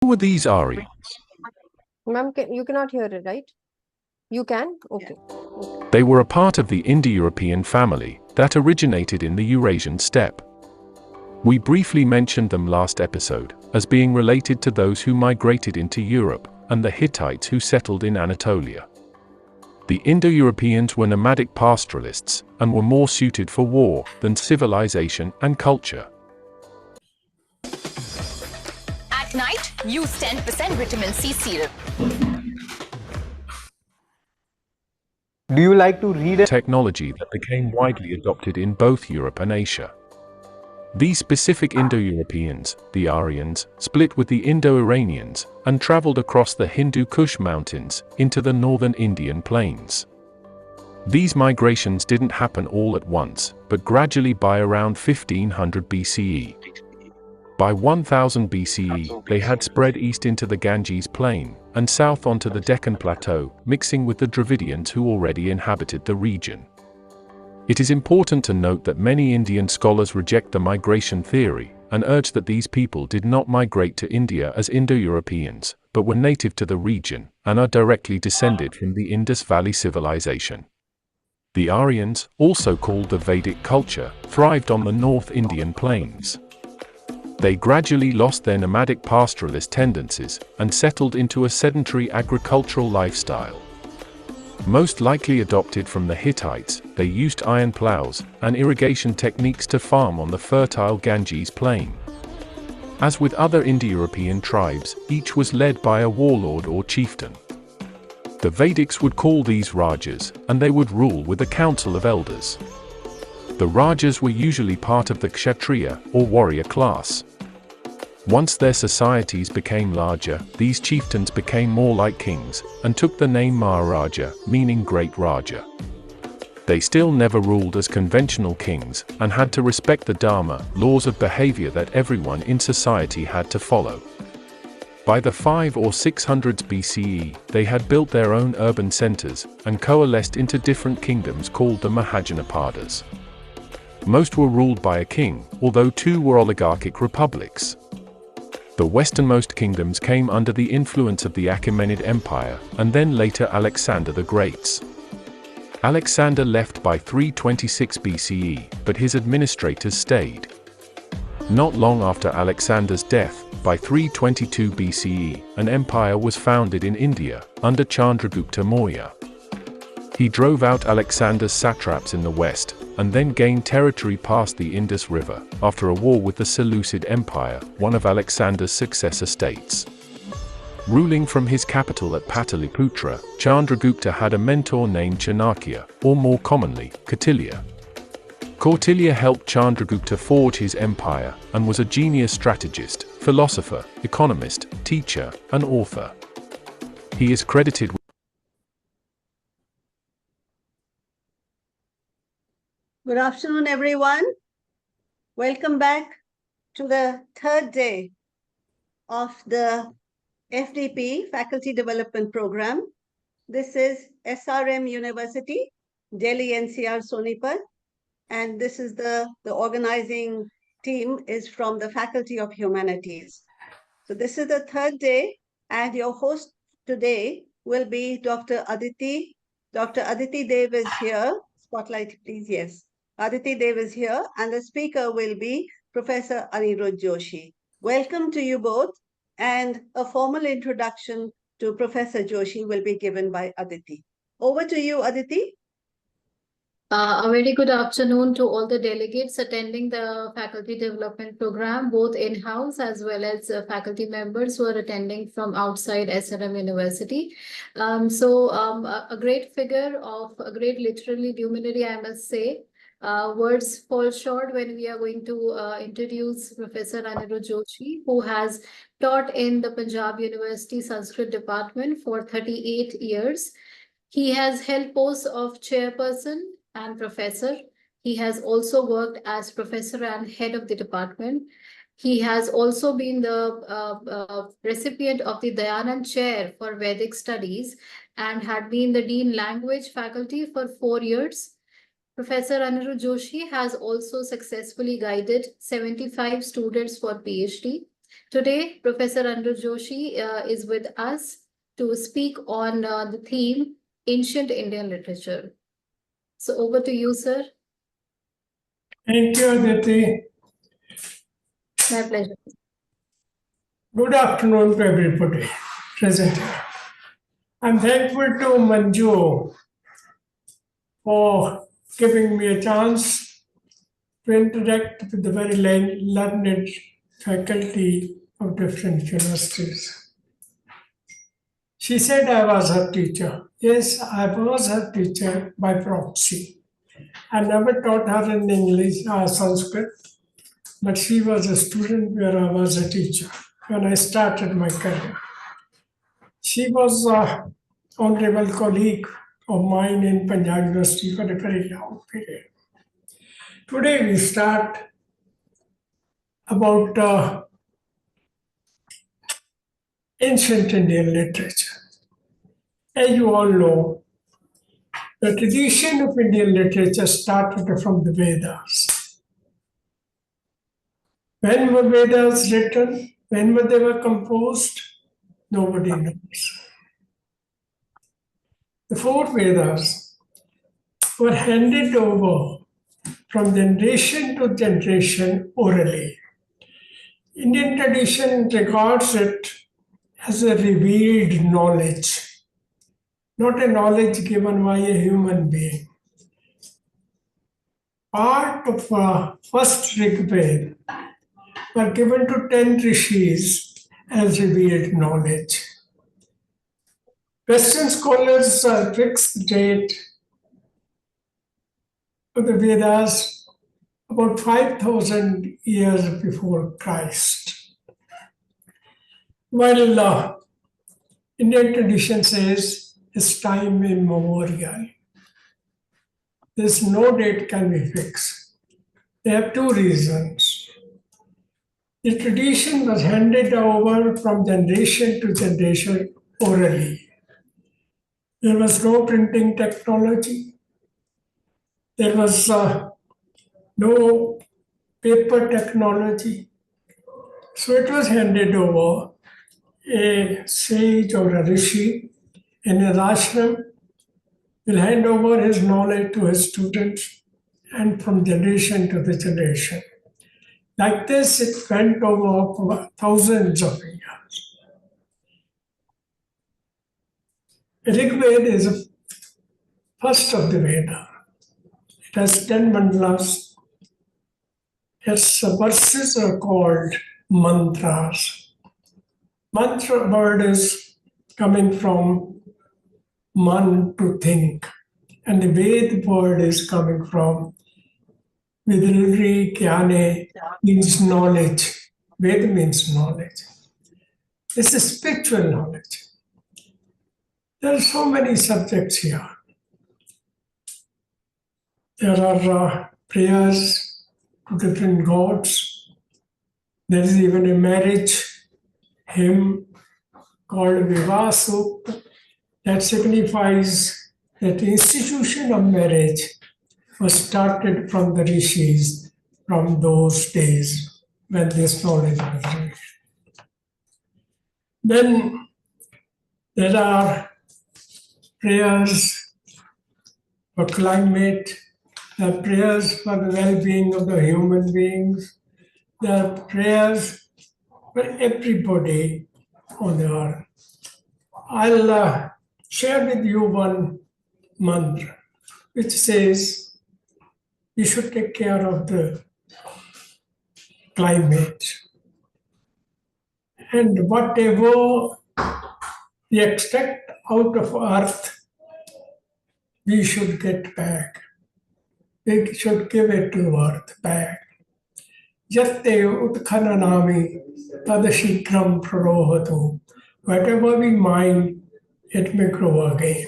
Who were these Aryans? Ma'am, you cannot hear it, right? You can? Okay. They were a part of the Indo-European family that originated in the Eurasian steppe. We briefly mentioned them last episode as being related to those who migrated into Europe and the Hittites who settled in Anatolia. The Indo-Europeans were nomadic pastoralists and were more suited for war than civilization and culture. At night, use 10% vitamin C syrup. Do you like to read it? Technology that became widely adopted in both Europe and Asia. These specific Indo-Europeans, the Aryans, split with the Indo-Iranians and traveled across the Hindu Kush mountains into the northern Indian plains. These migrations didn't happen all at once, but gradually by around 1500 BCE. By 1000 BCE, they had spread east into the Ganges plain and south onto the Deccan Plateau, mixing with the Dravidians who already inhabited the region. It is important to note that many Indian scholars reject the migration theory and urge that these people did not migrate to India as Indo-Europeans, but were native to the region and are directly descended from the Indus Valley civilization. The Aryans, also called the Vedic culture, thrived on the North Indian plains. They gradually lost their nomadic pastoralist tendencies and settled into a sedentary agricultural lifestyle. Most likely adopted from the Hittites, they used iron plows and irrigation techniques to farm on the fertile Ganges plain. As with other Indo-European tribes, each was led by a warlord or chieftain. The Vedics would call these Rajas, and they would rule with a council of elders. The Rajas were usually part of the Kshatriya, or warrior class. Once their societies became larger, these chieftains became more like kings, and took the name Maharaja, meaning great Raja. They still never ruled as conventional kings, and had to respect the Dharma, laws of behavior that everyone in society had to follow. By the 500 or 600s BCE, they had built their own urban centers, and coalesced into different kingdoms called the Mahajanapadas. Most were ruled by a king, although two were oligarchic republics. The westernmost kingdoms came under the influence of the Achaemenid Empire, and then later Alexander the Great's. Alexander left by 326 BCE, but his administrators stayed. Not long after Alexander's death, by 322 BCE, an empire was founded in India, under Chandragupta Maurya. He drove out Alexander's satraps in the west, and then gained territory past the Indus River, after a war with the Seleucid Empire, one of Alexander's successor states. Ruling from his capital at Pataliputra, Chandragupta had a mentor named Chanakya, or more commonly, Kautilya. Kautilya helped Chandragupta forge his empire, and was a genius strategist, philosopher, economist, teacher, and author. He is credited with Good afternoon, everyone. Welcome back to the third day of the FDP Faculty Development Program. This is SRM University, Delhi NCR Sonipat, and this is the organizing team is from the Faculty of Humanities. So this is the third day, and your host today will be Dr. Aditi. Dr. Aditi Dev is here. Spotlight, please. Yes. Aditi Dev is here, and the speaker will be Professor Anirudh Joshi. Welcome to you both, and a formal introduction to Professor Joshi will be given by Aditi. Over to you, Aditi. A very good afternoon to all the delegates attending the faculty development program, both in-house as well as faculty members who are attending from outside SRM University. A great figure of a great literary luminary, I must say. Words fall short when we are going to introduce Professor Anirudh Joshi, who has taught in the Punjab University Sanskrit Department for 38 years. He has held posts of chairperson and professor. He has also worked as professor and head of the department. He has also been the recipient of the Dayanand Chair for Vedic Studies and had been the Dean Language Faculty for 4 years. Professor Anirudh Joshi has also successfully guided 75 students for PhD. Today, Professor Anirudh Joshi is with us to speak on the theme Ancient Indian Literature. So over to you, sir. Thank you, Aditi. My pleasure. Good afternoon to everybody present here. I'm thankful to Manju for giving me a chance to interact with the very learned faculty of different universities. She said I was her teacher. Yes, I was her teacher by proxy. I never taught her in English or Sanskrit, but she was a student where I was a teacher when I started my career. She was an honorable colleague of mine in Punjab University for a very long period. Today we start about ancient Indian literature. As you all know, the tradition of Indian literature started from the Vedas. When were Vedas written? When were they were composed? Nobody knows. The four Vedas were handed over from generation to generation orally. Indian tradition regards it as a revealed knowledge, not a knowledge given by a human being. Part of first Rig Veda were given to 10 rishis as revealed knowledge. Western scholars fix the date of the Vedas about 5,000 years before Christ. While Indian tradition says it's time immemorial. There's no date can be fixed. There are two reasons. The tradition was handed over from generation to generation orally. There was no printing technology. There was no paper technology. So it was handed over. A sage or a rishi in an ashram will hand over his knowledge to his students and from generation to the generation. Like this, it went over for thousands of years. Rig Veda is the first of the Veda. It has 10 mandalas. Its verses are called mantras. Mantra word is coming from man, to think, and the Ved word is coming from Vidri Kyane, means knowledge. Ved means knowledge. This is spiritual knowledge. There are so many subjects here. There are prayers to different gods. There is even a marriage hymn called Vivasuk that signifies that the institution of marriage was started from the rishis from those days when this knowledge was reached. Then there are prayers for climate, there are prayers for the well-being of the human beings, there are prayers for everybody on the earth. I'll share with you one mantra which says we should take care of the climate. And whatever we extract out of earth, we should get back. We should give it to earth back. Jatte utkhananami tadashikram prarohatu. Whatever we mine, it may grow again.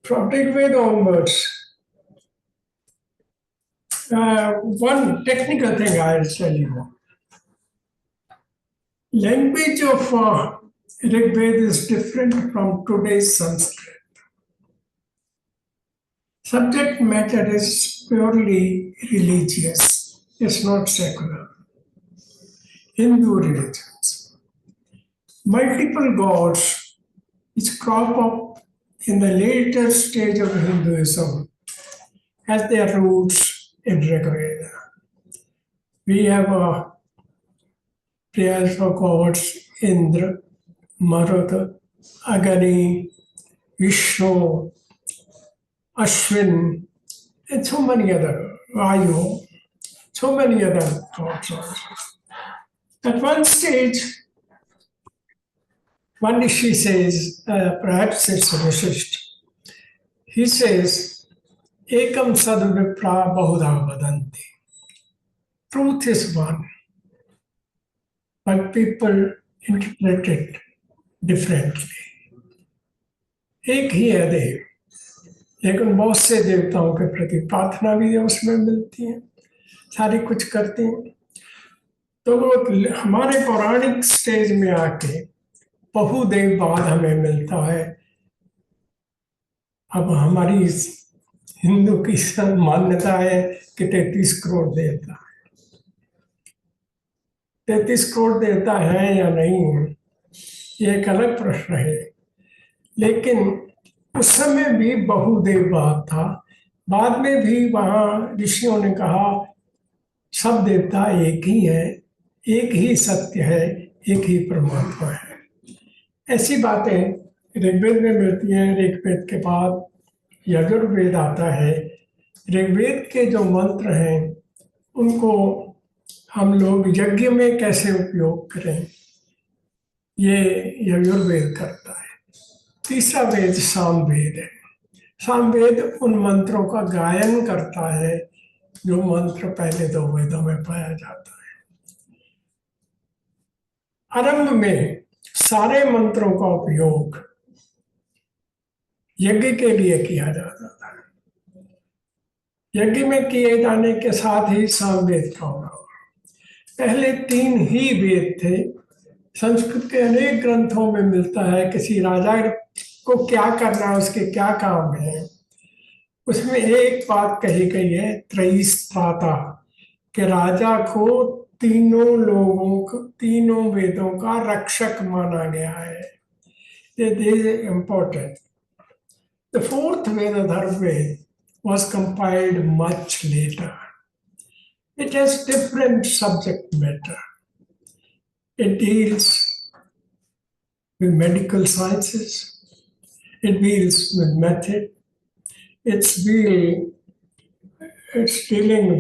From Rig Veda onwards, one technical thing I'll tell you. Language of Rig Veda is different from today's Sanskrit. Subject matter is purely religious, it's not secular. Hindu religions. Multiple gods which crop up in the later stage of Hinduism has their roots in Rigveda. We have a prayers for gods Indra, Marudha, Agani, Vishnu, Ashwin, and so many other, Vayu, so many other gods also. At one stage, one Rishi says, perhaps it's a Vishishta, he says, Ekam sadvipra bahudha vadanti. Truth is one, but people interpret it differently. एक ही है देव, लेकिन बहुत से देवताओं के प्रति प्रार्थना भी उसमें मिलती है, सारी कुछ करते हैं। तो वो हमारे पौराणिक स्टेज में आके बहुदेववाद हमें मिलता है। अब हमारी हिंदू की मान्यता है कि 33 करोड़ देवता है। 33 करोड़ देवता है या नहीं है, ये एक अलग प्रश्न है। लेकिन उस समय भी बहुदेववाद था। बाद में भी वहाँ ऋषियों ने कहा सब देवता एक ही है, एक ही सत्य है, एक ही परमात्मा है। ऐसी बातें ऋग्वेद में मिलती हैं। ऋग्वेद के बाद यजुर्वेद आता है। ऋग्वेद के जो मंत्र हैं उनको हम लोग यज्ञ में कैसे उपयोग करें, ये यजुर्वेद करता है। तीसरा वेद सामवेद है। सामवेद उन मंत्रों का गायन करता है जो मंत्र पहले 2 वेदों में पाया जाता है। आरंभ में सारे मंत्रों का उपयोग यज्ञ के लिए किया जाता था। यज्ञ में किए जाने के साथ ही सामवेद का होना। पहले 3 ही वेद थे। संस्कृत के अनेक ग्रंथों में मिलता है किसी राजा को क्या करना है, उसके क्या काम है। उसमें एक बात कही गई है त्रयीस्त्राता, कि राजा को तीनों वेदों का रक्षक माना गया है। It is important. The 4th Veda, Harpreet, was compiled much later. It has different subject matter. It deals with medical sciences. It deals with method. It's dealing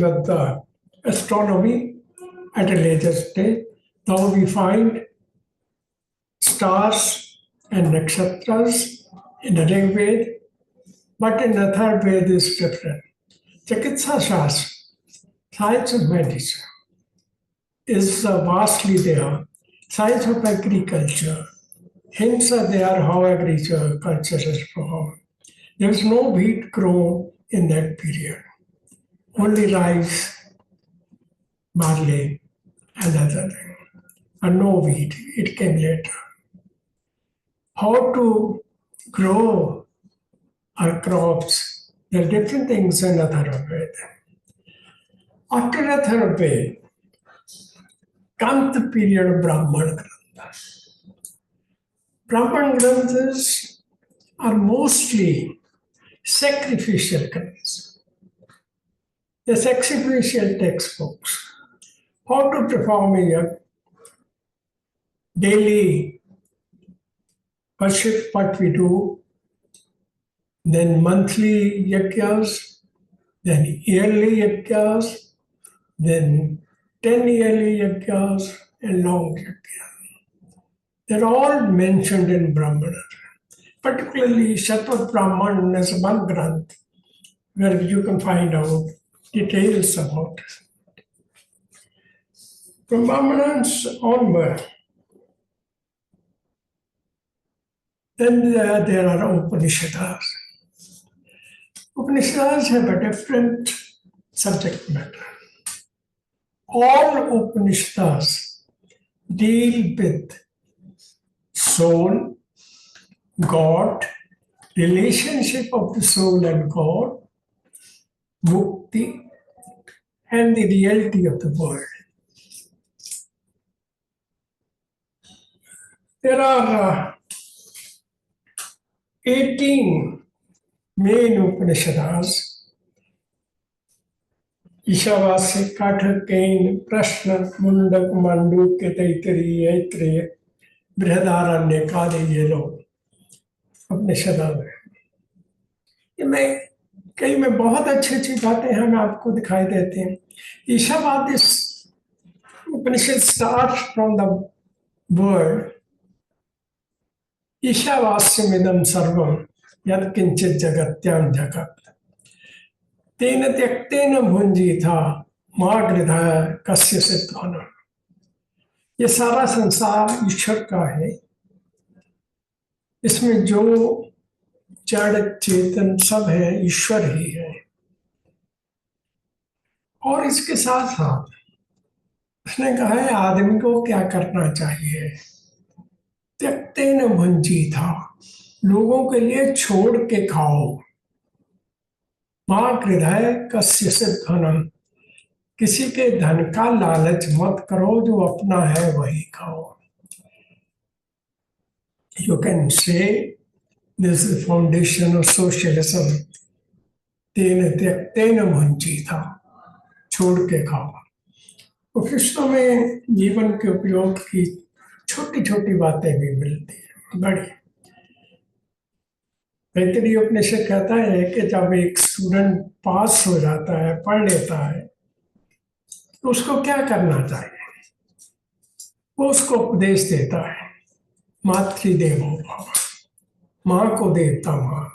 with the astronomy at a later stage. Now we find stars and nakshatras in the Rigveda, but in the third Veda is different. Chikitsa Shastra, science of medicine, is vastly there. Science of agriculture, hints are there how agriculture is performed. There is no wheat grown in that period, only rice, barley, and other things, and no wheat. It came later. How to grow our crops, there are different things in Atharvaveda. After Atharvaveda comes the period of Brahman Granthas. Brahman Granthas are mostly sacrificial granthas. The sacrificial textbooks. How to perform a daily worship, what we do, then monthly yajnas, then yearly yajnas, then 10 yearly yajnas, and long yajnas. They're all mentioned in Brahmana. Particularly Shatvat Brahman is one granth where you can find out details about it. From Brahmanas onward, then there are Upanishads. Upanishads have a different subject matter. All Upanishads deal with soul, God, relationship of the soul and God, mukti, and the reality of the world. There are 18 main Upanishads. Ishavasya काठकेन प्रश्न मुंडक मांडूक्य तैतरीय ऐत्रेय बृहदारण्यक आदि ये लोग उपनिषद में, मैं कई में बहुत अच्छी अच्छी बातें हमें आपको दिखाई देती हैं. ईशावाद इस उपनिषद स्टार्ट फ्रॉम द वर्ड ईशावास्यमिदं सर्वं यत्किंचित् जगत्यां जगत् तेन त्यक्तेन भुंजीथा मा गृधाय कस्यचित् धनम्. ये सारा संसार ईश्वर का है. इसमें जो जड़ चेतन सब है ईश्वर ही है. और इसके साथ साथ उसने कहा है आदमी को क्या करना चाहिए. त्यक्तेन भुंजीथा, लोगों के लिए छोड़ के खाओ. मां हृदय कस्यचित् धनम्, किसी के धन का लालच मत करो, जो अपना है वही खाओ. You can say this is the foundation of socialism. तेन त्यक्तेन भुंजीथा, छोड़ के खाओ. उपनिषदों में जीवन के उपयोग की छोटी छोटी बातें भी मिलती है. बड़ी तैत्तिरीय उपनिषद कहता है कि जब एक स्टूडेंट पास हो जाता है, पढ़ लेता है, तो उसको क्या करना चाहिए. वो उसको उपदेश देता है. मातृदेवो भव, माँ को देवता मानो.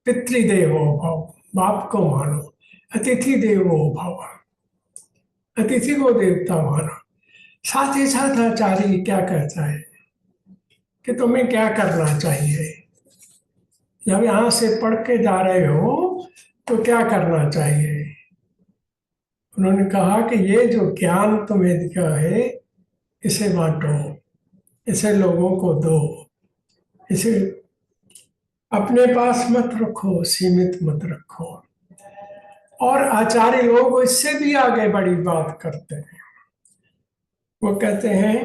पितृदेवो भव, बाप को मानो. अतिथि देवो भव, अतिथि को देवता मानो. साथ ही साथ आचार्य क्या कहता है कि तुम्हें क्या करना चाहिए. जब यहाँ से पढ़ के जा रहे हो तो क्या करना चाहिए. उन्होंने कहा कि ये जो ज्ञान तुम्हें दिया है इसे बांटो, इसे लोगों को दो, इसे अपने पास मत रखो, सीमित मत रखो. और आचार्य लोग इससे भी आगे बड़ी बात करते हैं. वो कहते हैं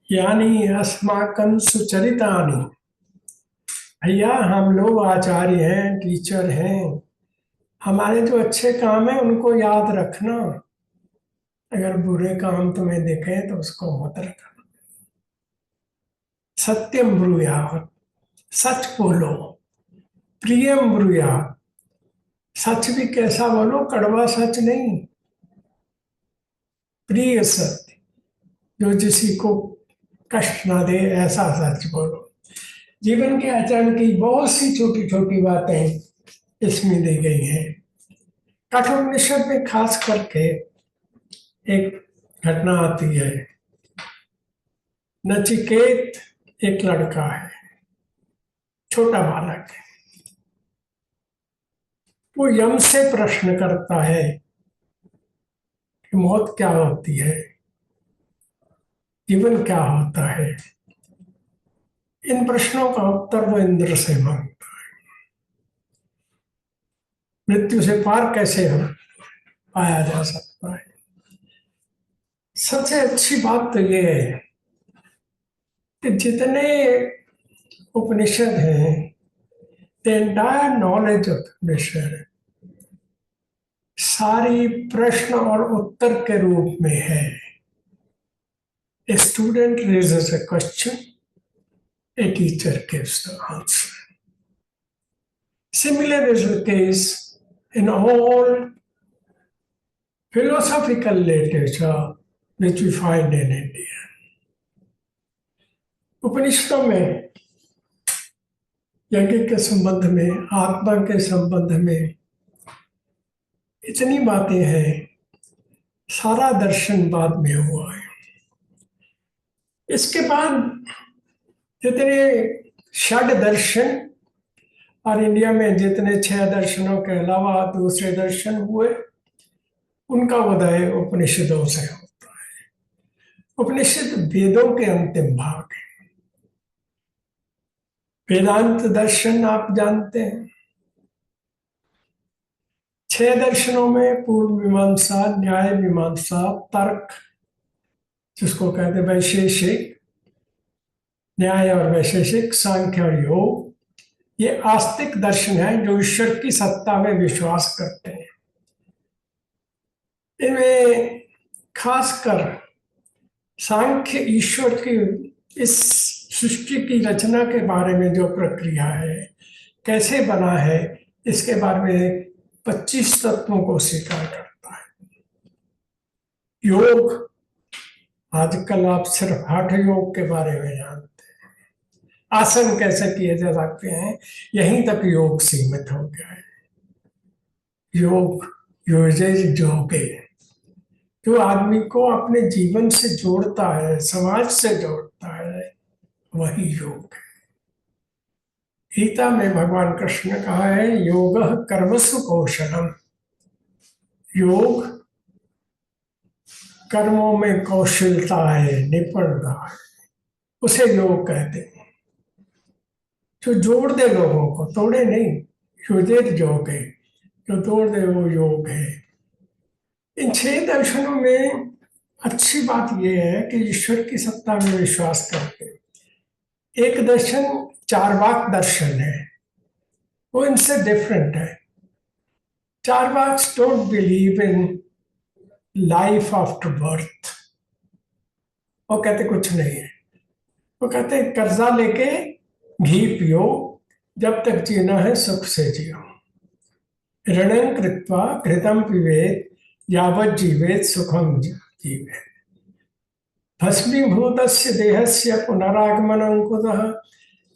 यानी अस्माकं सुचरितानि, भैया हम लोग आचार्य हैं, टीचर हैं, हमारे जो अच्छे काम है उनको याद रखना. अगर बुरे काम तुम्हें दिखे तो उसको मत रखना. सत्यम ब्रूयात्, सच बोलो. प्रियम ब्रूयात्, सच भी कैसा बोलो, कड़वा सच नहीं. प्रिय सत्य, जो किसी को कष्ट ना दे ऐसा सच बोलो. जीवन के आचरण की बहुत सी छोटी छोटी बातें इसमें दी गई हैं. कठोपनिषद में खास करके एक घटना आती है. नचिकेत एक लड़का है, छोटा बालक है. वो यम से प्रश्न करता है कि मौत क्या होती है, जीवन क्या होता है. इन प्रश्नों का उत्तर वो इंद्र से मांगता है. मृत्यु से पार कैसे पाया जा सकता है. सबसे अच्छी बात तो ये है कि जितने उपनिषद हैं, द एंटायर नॉलेज ऑफ उपनिषद सारी प्रश्न और उत्तर के रूप में है. A student raises a question, a teacher gives the answer. Similar is the case in all philosophical literature which we find in India. उपनिषदों में यज्ञ के संबंध में, आत्मा के संबंध में इतनी बातें हैं. सारा दर्शन बाद में हुआ है. इसके बाद जितने षड दर्शन और इंडिया में जितने 6 दर्शनों के अलावा दूसरे दर्शन हुए, उनका उदय उपनिषदों से होता है. उपनिषद वेदों के अंतिम भाग है. वेदांत दर्शन आप जानते हैं. 6 दर्शनों में पूर्व मीमांसा, न्याय मीमांसा, तर्क जिसको कहते हैं वैशेषिक, न्याय और वैशेषिक, सांख्य और योग, ये आस्तिक दर्शन है जो ईश्वर की सत्ता में विश्वास करते हैं। इनमें खासकर सांख्य ईश्वर की इस सृष्टि की रचना के बारे में जो प्रक्रिया है, कैसे बना है, इसके बारे में 25 तत्वों को स्वीकार करता है। योग, आजकल आप सिर्फ हठ योग के बारे में जानते हैं, आसन कैसे किए जा सकते हैं, यहीं तक योग सीमित हो गया है। योग, योजे जोगे, जो आदमी को अपने जीवन से जोड़ता है, समाज से जोड़ता है, वही योग है। गीता में भगवान कृष्ण ने कहा है, योगः कर्मसु कौशलम, योग कर्मों में कौशलता है, निपुणता है, उसे योग कहते हैं। जो जोड़ दे लोगों को, तोड़े नहीं, योजित योग है, जो तोड़ दे वो योग है। इन 6 दर्शनों में अच्छी बात यह है कि ईश्वर की सत्ता में विश्वास करते हैं। एक दर्शन चार्वाक दर्शन है, वो इनसे डिफरेंट है। Charvaks don't believe in life after birth, वो कहते कुछ नहीं है। वो कहते कर्जा लेके घी पियो, जब तक जीना है सुख से जियो। ऋणं कृत्वा घृतं पिबेत्, यावत् जीवेत् सुखम जीवेत्। भस्मीभूतस्य देहस्य पुनरागमनं कुतः,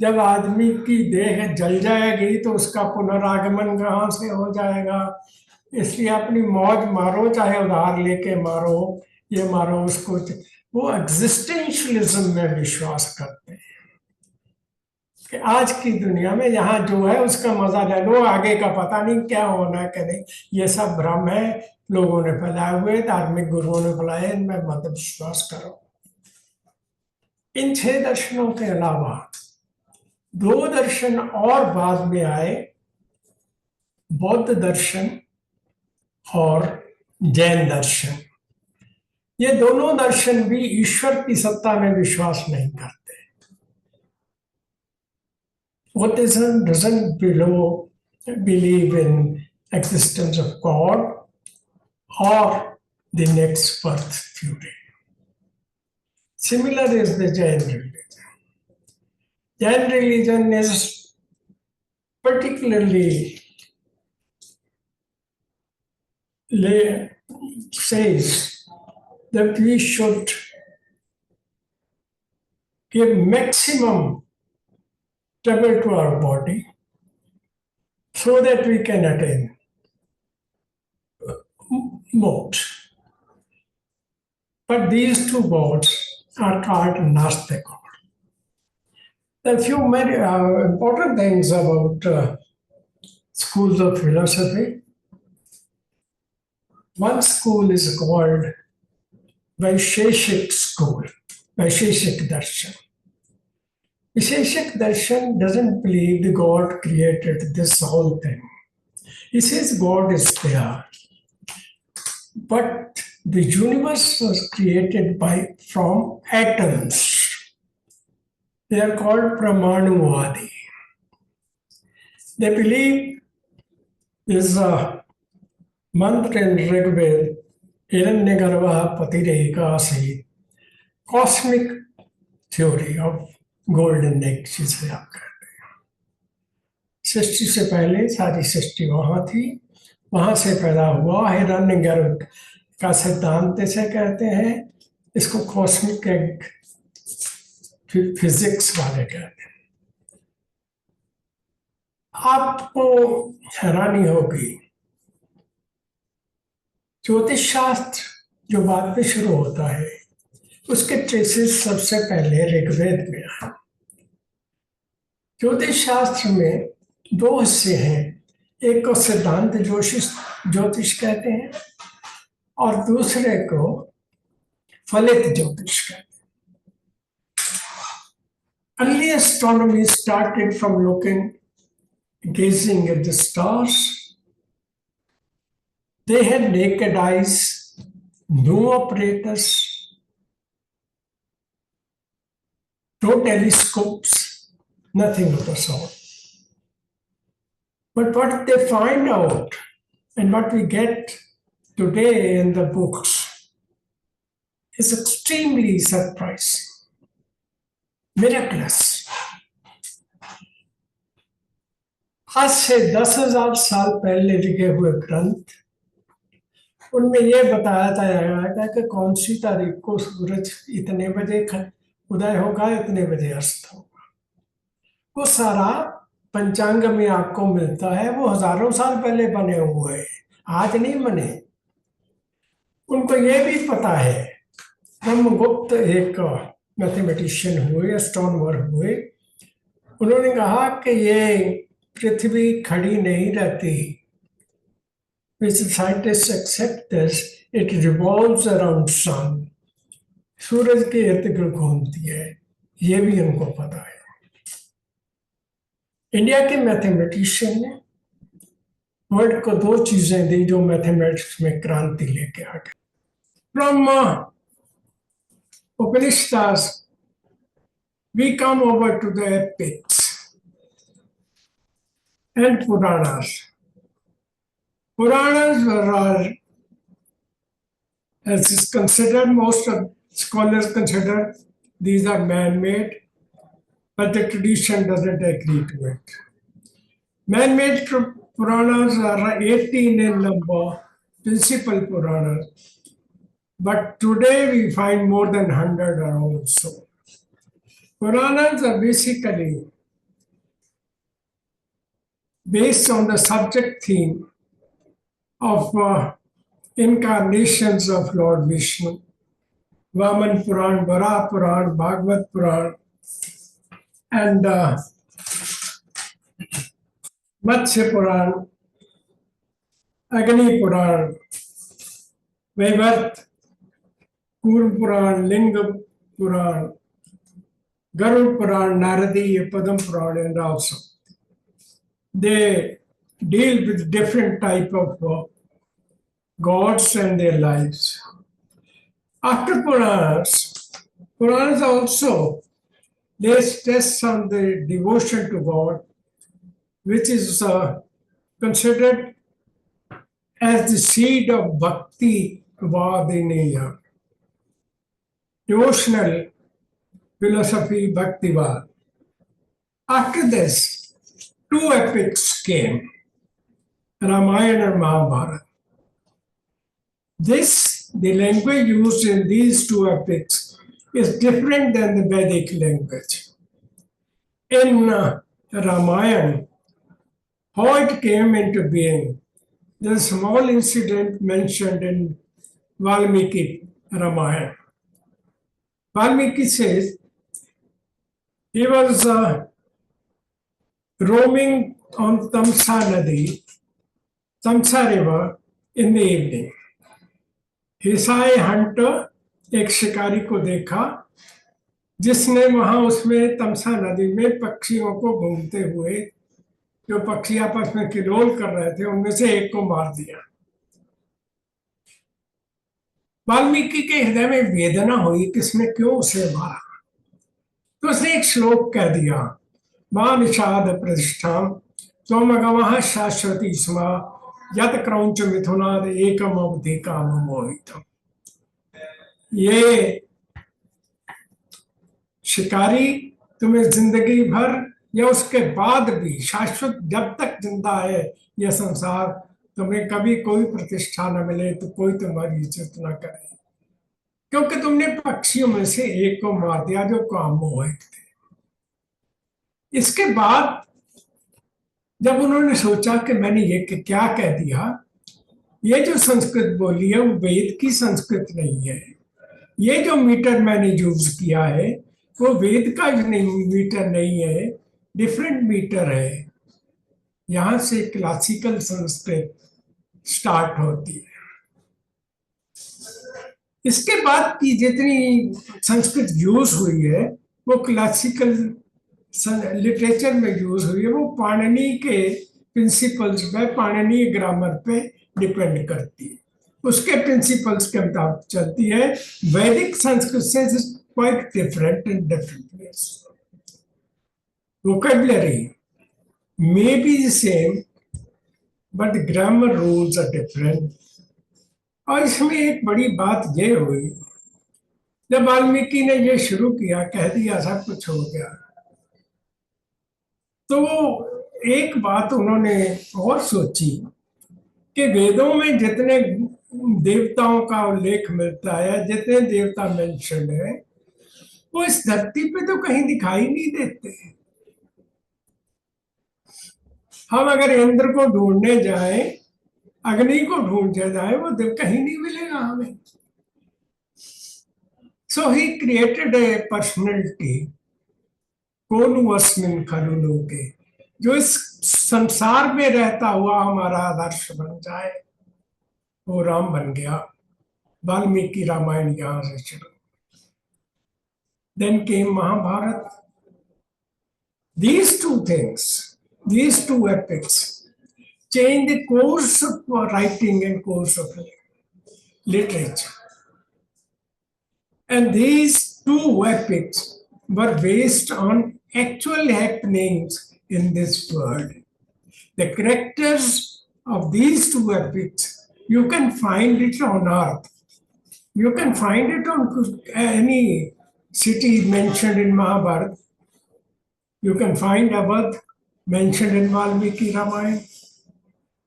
जब आदमी की देह जल जाएगी तो उसका पुनरागमन कहाँ से हो जाएगा। इसलिए अपनी मौज मारो, चाहे उधार लेके मारो, ये मारो उसको। वो एग्जिस्टेंशियलिज्म में विश्वास करते हैं कि आज की दुनिया में यहाँ जो है उसका मजा ले लो, आगे का पता नहीं क्या होना है क्या नहीं। ये सब भ्रम है, लोगों ने फैलाए हुए, धार्मिक गुरुओं ने फैलाए, इनमें मत विश्वास करो। इन 6 दर्शनों के अलावा 2 दर्शन और बाद में आए, बौद्ध दर्शन और जैन दर्शन। ये दोनों दर्शन भी ईश्वर की सत्ता में विश्वास नहीं करते। Buddhism doesn't believe in existence of God or the next birth theory. Similar is the Jain religion. Jain religion is particularly says that we should give maximum trouble to our body so that we can attain moksha. But these 2 gods are called Nastic God. There are a few very important things about schools of philosophy. One school is called Vaisheshik school, Vaisheshik Darshan. Vaisheshik Darshan doesn't believe the God created this whole thing. He says God is there, but the universe was created from atoms. They are called Pramanuvadi. They believe there's a mantra in Rigveda, Hiranyagarbha Patireka, cosmic theory of golden egg, जिसे आप कहते हैं। सृष्टि से पहले सारी सृष्टि वहां थी, वहां से पैदा हुआ हिरण्यगर्भ का सिद्धांत इसे कहते हैं। इसको कॉस्मिक एग फिजिक्स वाले कहते हैं। आपको हैरानी होगी, ज्योतिष शास्त्र जो बाद में शुरू होता है उसके ट्रेसेस सबसे पहले ऋग्वेद में आए। ज्योतिष शास्त्र में 2 हिस्से हैं, एक को सिद्धांत ज्योतिष कहते हैं और दूसरे को फलित ज्योतिष कहते हैं। Early astronomy started from gazing at the stars. They had naked eyes, no apparatus. no telescopes, nothing of the sort. But what they find out and what we get today in the books is extremely surprising, miraculous. आज से 10,000 साल पहले लिखे हुए ग्रंथ, उनमें यह बताया जाएगा कि कौन सी तारीख को सूरज इतने बजे उदय होगा, इतने बजे अस्त होगा। वो सारा पंचांग में आपको मिलता है, वो हजारों साल पहले बने हुए हैं, आज नहीं बने। उनको ये भी पता है, ब्रह्मगुप्त एक मैथमेटिशियन हुए, एस्ट्रोनॉमर हुए, उन्होंने कहा कि ये पृथ्वी खड़ी नहीं रहती, which scientists accept this, it revolves around sun. सूरज के इर्द गिर्द घूमती है, ये भी उनको पता है। इंडिया के मैथमेटिशियन ने वर्ल्ड को 2 चीजें दी जो मैथमेटिक्स में क्रांति लेके आ गए। From Upanishads, we come over to the epics and Puranas. Puranas are, as is considered, most of scholars consider these are man-made, but the tradition doesn't agree to it. Man-made Puranas are 18 in number, principal Puranas, but today we find more than 100 are also. Puranas are basically based on the subject theme of incarnations of Lord Vishnu. Vaman Puran, Vara Puran, Bhagavad Puran, and Matsya Puran, Agni Puran, Vaivat, Kurm Puran, Linga Puran, Garud Puran, Naradi, Padam Puran, and also they deal with different type of gods and their lives. After Puranas also they stress on the devotion to God, which is considered as the seed of Bhakti Vadineya, devotional philosophy Bhaktivad. After this, 2 epics came, Ramayana and Mahabharata. The language used in these 2 epics is different than the Vedic language. In Ramayana, how it came into being, there's a small incident mentioned in Valmiki Ramayana. Valmiki says he was roaming on Tamsa River in the evening. He saw a hunter, एक शिकारी को देखा जिसने वहां उसमें तमसा नदी में पक्षियों को घूमते हुए, जो पक्षी आपस में किलोल कर रहे थे, उनमें से एक को मार दिया। वाल्मीकि के हृदय में वेदना हुई, किसने क्यों उसे मारा। तो उसने एक श्लोक कह दिया, मां निषाद प्रतिष्ठाम त्वमगमः शाश्वती स्मा यत क्रौंच मिथुनाद एकम अवधि काम मोहितम। ये शिकारी तुम्हें जिंदगी भर या उसके बाद भी शाश्वत, जब तक जिंदा है यह संसार, तुम्हें कभी कोई प्रतिष्ठा न मिले तो कोई तुम्हारी इज्जत न करे, क्योंकि तुमने पक्षियों में से एक को मार दिया जो काम मोहित थे। इसके बाद जब उन्होंने सोचा कि मैंने ये क्या कह दिया, ये जो संस्कृत बोली है वो वेद की संस्कृत नहीं है, ये जो मीटर मैंने यूज किया है वो वेद का मीटर नहीं है, डिफरेंट मीटर है। यहां से क्लासिकल संस्कृत स्टार्ट होती है। इसके बाद की जितनी संस्कृत यूज हुई है वो क्लासिकल लिटरेचर में यूज हुई है, वो पाणिनि के प्रिंसिपल्स पे, पाणिनि ग्रामर पे डिपेंड करती है, उसके प्रिंसिपल्स के मुताबिक चलती है। वैदिक संस्कृत से quite different in different places. Vocabulary may be the same, but the grammar rules are different. और इसमें एक बड़ी बात ये हुई, जब वाल्मीकि ने ये शुरू किया, कह दिया सब कुछ हो गया, तो एक बात उन्होंने और सोची कि वेदों में जितने देवताओं का उल्लेख मिलता है, जितने देवता मेंशन है, वो इस धरती पे तो कहीं दिखाई नहीं देते। हम अगर इंद्र को ढूंढने जाएं, अग्नि को ढूंढने जाए, वो देव कहीं नहीं मिलेगा हमें। So he created a personality, कोनु अस्मिन् खलु लोके, जो इस संसार में रहता हुआ हमारा आदर्श बन जाए। वो राम बन गया। वाल्मीकि रामायण यहाँ से शुरू। Then came Mahabharata. These two things, these two epics, changed the course of writing and course of literature. And these two epics were based on actual happenings in this world. The characters of these two epics, you can find it on earth. You can find it on any city mentioned in Mahabharata. You can find Awadh mentioned in Valmiki Ramayana.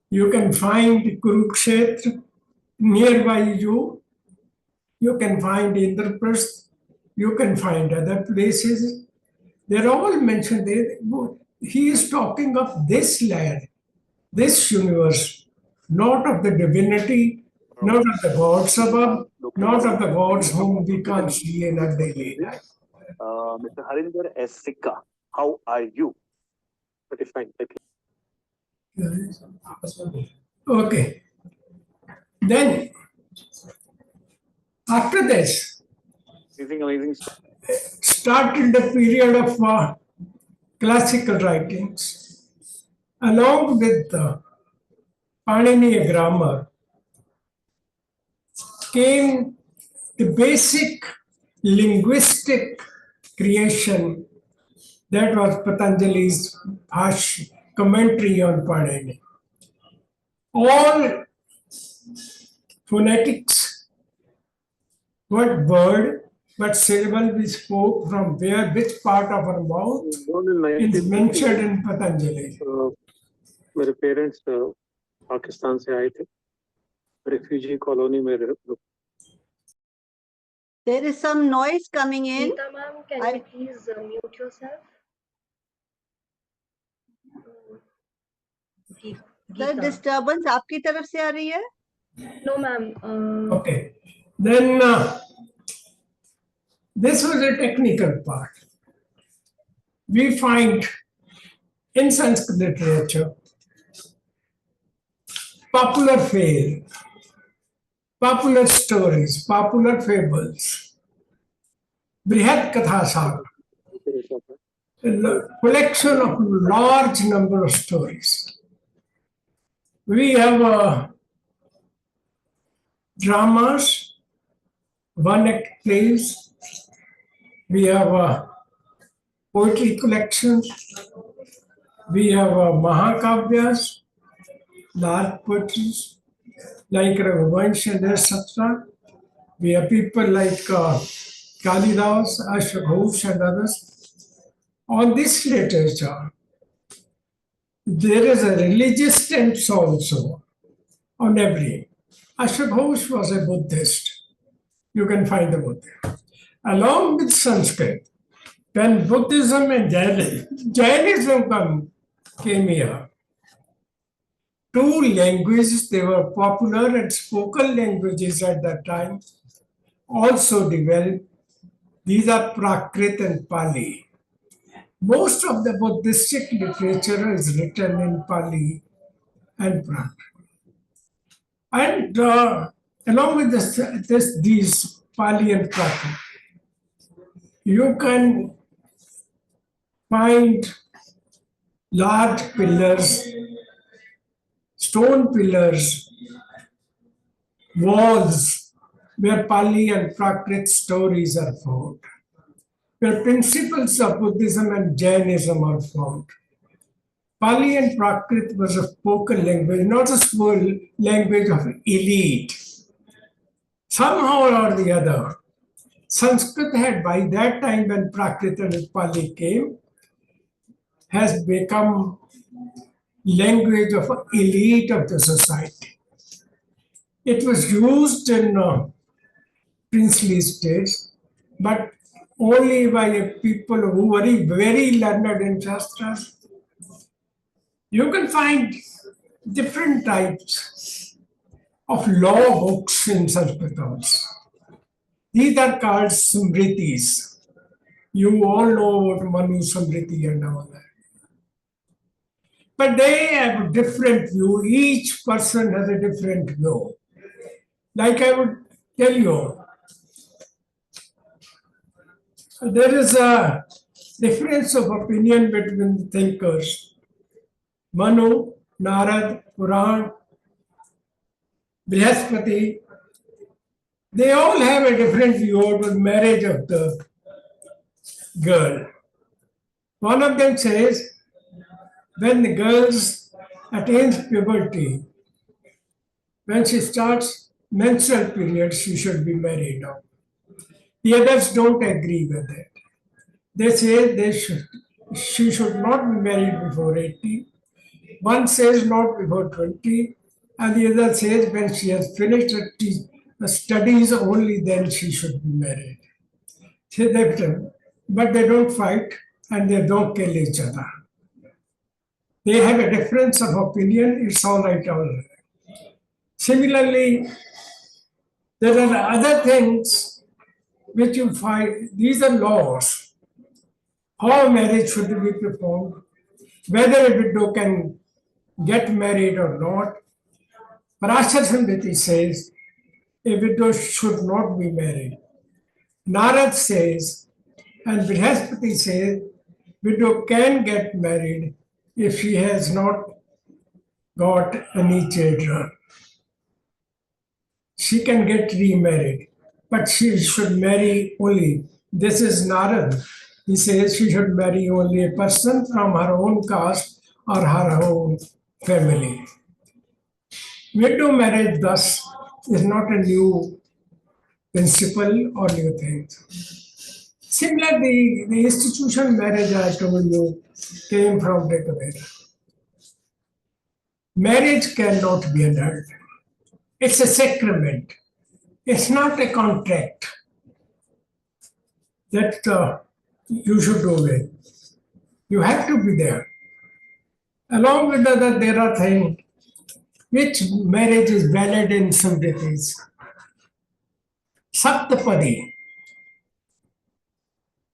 You can find Kurukshetra nearby you. You can find Indraprasth. You can find other places. They're all mentioned there. He is talking of this land, this universe, not of the divinity, not of the gods above, not of the gods whom we can't see in our daily life. Mr. Harinder S. Sikka, how are you? But it's fine. Okay. Then, after this, Amazing. started the period of classical writings. Along with the Paniniya grammar came the basic linguistic creation that was Patanjali's Bhashya, commentary on Panini. All phonetics, what word, what syllable we spoke from where, which part of our mouth is mentioned in Patanjali. मेरे parents Pakistan से आए थे, refugee colony में रुके. There is some noise coming in. Geeta ma'am, can you please mute yourself? The disturbance आपकी तरफ से आ रही है? No ma'am. Okay. Then this was a technical part. We find in Sanskrit literature popular fable, popular stories, popular fables, Brihad Katha Sagar, a collection of large number of stories. We have dramas, one-act plays. We have poetry collections. We have Mahakavyas, large poetries like Raghuvansh and etc. We have people like Kalidas, Ashwaghosh and others. On this literature, there is a religious tense also on every. Ashwaghosh was a Buddhist. You can find the Buddha. Along with Sanskrit, when Buddhism and Jainism came here, two languages, they were popular and spoken languages at that time, also developed. These are Prakrit and Pali. Most of the Buddhistic literature is written in Pali and Prakrit. And along with these Pali and Prakrit, you can find large pillars, stone pillars, walls where Pali and Prakrit stories are found. where principles of Buddhism and Jainism are found. Pali and Prakrit was a spoken language, not a spoken language of elite. Somehow or the other, Sanskrit had, by that time when Prakrit and Pali came, has become language of elite of the society. It was used in princely states, but only by people who were very learned in Shastras. You can find different types of law books in Sanskrit also. These are called Smritis. You all know what Manu Smriti and all that. But they have a different view. Each person has a different view. Like I would tell you, there is a difference of opinion between the thinkers. Manu, Narad, Puran, Brihaspati, they all have a different view about marriage of the girl. One of them says, when the girl attains puberty, when she starts menstrual period, she should be married off. The others don't agree with that. They say she should not be married before 80. One says not before 20, and the other says when she has finished her studies, only then she should be married. But they don't fight and they don't kill each other. They have a difference of opinion, it's all right. Similarly, there are other things which you find, these are laws. How marriage should be performed, whether a widow can get married or not. Parashar Smriti says a widow should not be married. Narad says, and Brihaspati says, widow can get married if she has not got any children. She can get remarried, but she should marry only. This is Narad. He says she should marry only a person from her own caste or her own family. Widow marriage, thus, is not a new principle or new thing. Similarly, the institutional marriage I told you came from Rigveda. Marriage cannot be annulled. It's a sacrament. It's not a contract that you should do it. You have to be there. Along with that, there are things which marriage is valid in Smritis. Saptapadi,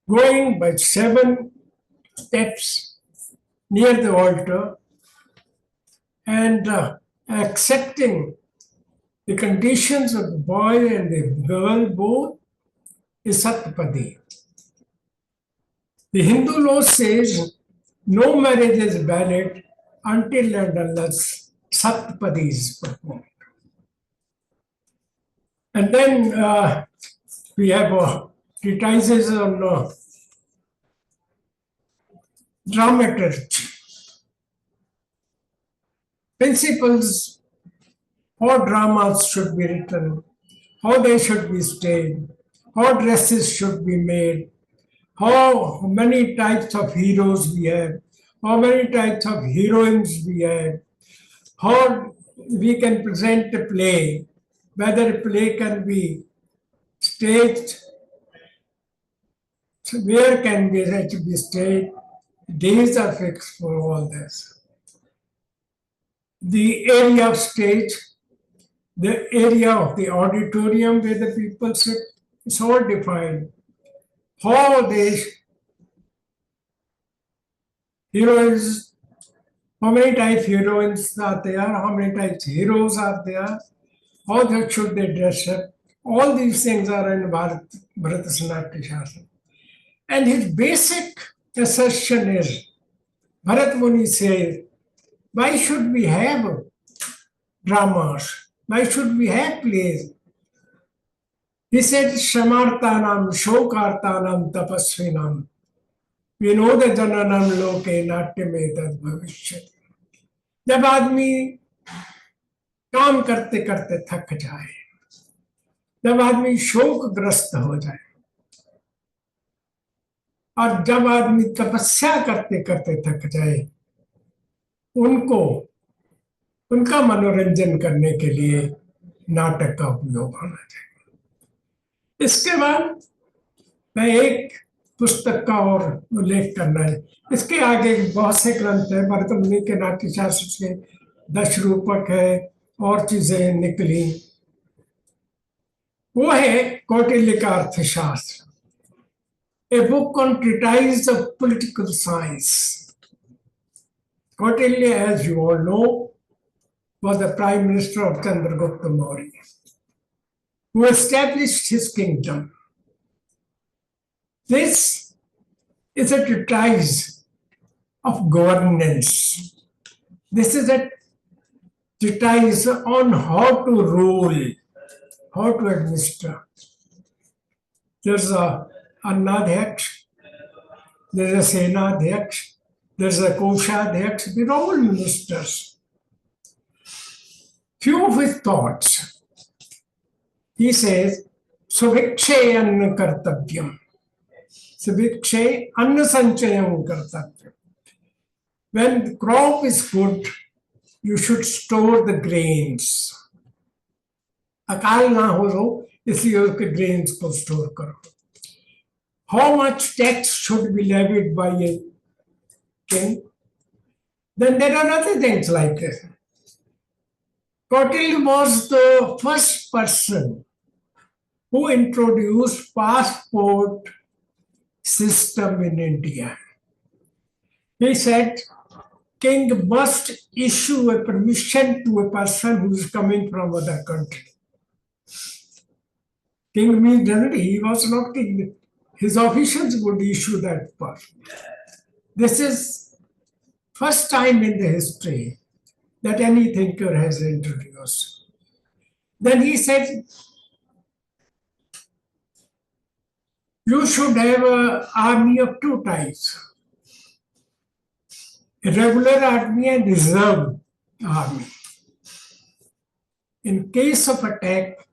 going by 7 steps near the altar and accepting the conditions of the boy and the girl both is Saptapadi. The Hindu law says no marriage is valid until and unless Saptapadi is performed. And then we have treatises on dramaturgy. Principles, how dramas should be written, how they should be staged, how dresses should be made, how many types of heroes we have, how many types of heroines we have, how we can present a play, whether a play can be staged, so where can be actually staged, days are fixed for all this. The area of stage, the area of the auditorium where the people sit, it's all defined. How they heroines, how many types heroines are there, how many types heroes are there, how should they dress up. All these things are in Bharata Shastra. And his basic assertion is, Bharat Muni says, why should we have dramas? Why should we have plays? He said, Shamartanam, Shokartanam, Tapasvinam, Vinoda Jananam Loke Natyame Tad Bhavishyati. जब आदमी काम करते करते थक जाए, जब आदमी शोकग्रस्त हो जाए, और जब आदमी तपस्या करते करते थक जाए, उनको उनका मनोरंजन करने के लिए नाटक का उपयोग होना चाहिए। इसके बाद मैं एक पुस्तक का और उल्लेख करना है। इसके आगे बहुत से ग्रंथ है, भरतमुनि के नाट्यशास्त्र से 10 रूपक है, और चीजें निकली। वो है कौटिल्य का अर्थशास्त्र, a book on treatise of political science. Kautilya, as you all know, was the Prime Minister of Chandragupta Maurya, who established his kingdom. This is a treatise of governance. This is a treatise on how to rule, how to administer. There's a Annadhyaksh, there's a Senadhyaksh, there's a Koshadhyaksh, they're all ministers. Few of his thoughts. He says, Suvikshe anna kartavyam. Suvikshe anna sanchayam kartavyam. When the crop is good, you should store the grains. अकाल ना हो तो इसलिए उसके grains को store करो. How much tax should be levied by a king? Then there are other things like this. Kautilya was the first person who introduced passport system in India. He said, king must issue a permission to a person who is coming from other country. King means, doesn't he? He was not king. His officials would issue that pass. This is first time in the history that any thinker has introduced. Then he said, you should have an army of 2 types. A regular army and reserve army. In case of attack,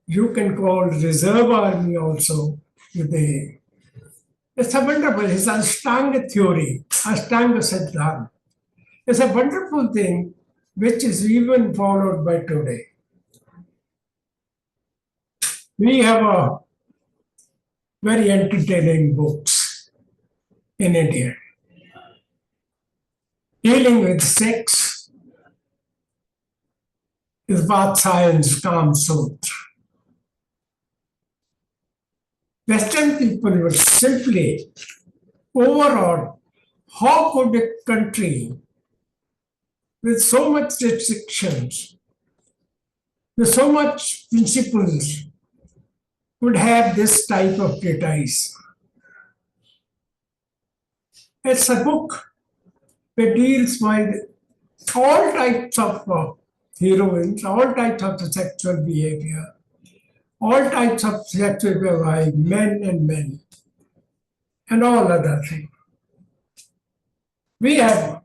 you can call reserve army also. It's a wonderful, it's Ashtanga theory, Ashtanga Siddhanta. It's a wonderful thing which is even followed by today. We have a very entertaining books in India. Dealing with sex is Vatsayan's Kam Sutra. Western people were simply overawed. How could a country with so much restrictions, with so much principles, would have this type of treatise? It's a book that deals with all types of heroines, all types of sexual behavior, all types of sexual behavior, men and men, and all other things. We have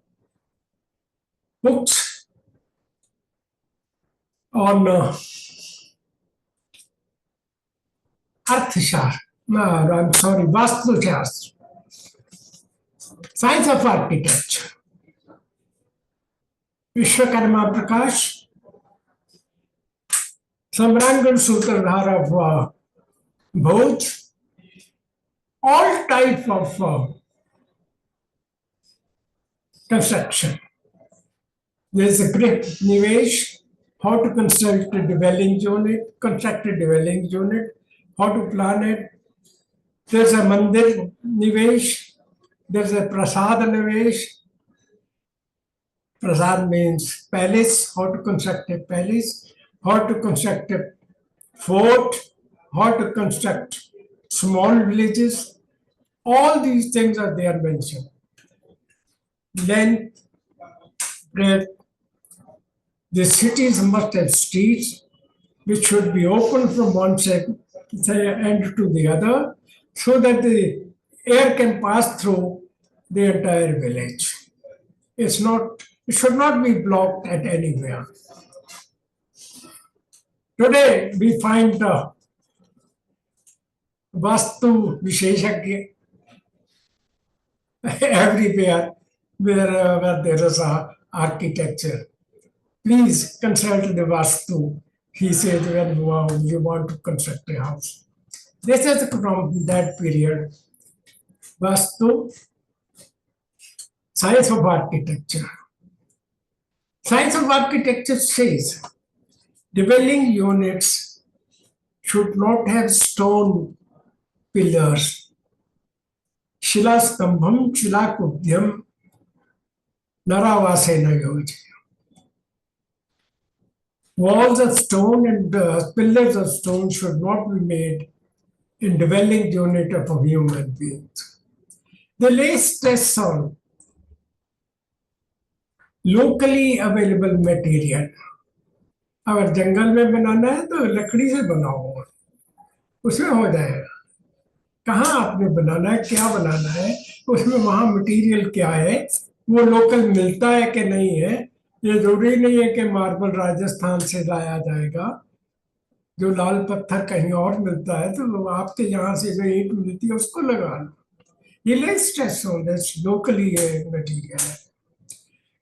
books on Vastu Shastra, Science of Architecture. Vishwakarma Prakash, Samrangan Sutradhara of Bhoj, all types of construction. There's a great Nivesh, how to construct a dwelling unit, how to plan it. There's a Mandir Nivesh, there's a Prasad Nivesh. Prasad means palace, how to construct a palace, how to construct a fort, how to construct small villages. All these things are there mentioned. Length, breadth. The cities must have streets which should be open from one side say, end to the other, so that the air can pass through the entire village. It should not be blocked at anywhere. Today, we find Vastu Visheshagya everywhere where there is a architecture. Please consult the Vastu, he says, when you want to construct a house. This is from that period. Vastu, science of architecture. Science of architecture says dwelling units should not have stone pillars. Shilastambham Shilakubhyam Naravasena Yojaya. Walls of stone and pillars of stone should not be made in dwelling unit of a human being. They lay stress on locally available material. अगर जंगल में बनाना है तो लकड़ी से बनाओ, उसमें हो जाएगा. कहाँ आपने बनाना है, क्या बनाना है, उसमें वहाँ मटेरियल क्या है, वो लोकल मिलता है कि नहीं है. ये जरूरी नहीं है कि मार्बल राजस्थान से लाया जाएगा. जो लाल पत्थर कहीं और मिलता है तो आपके यहाँ से जो ईंट मिलती है उसको लगा लो. ये less stress on this locally material है.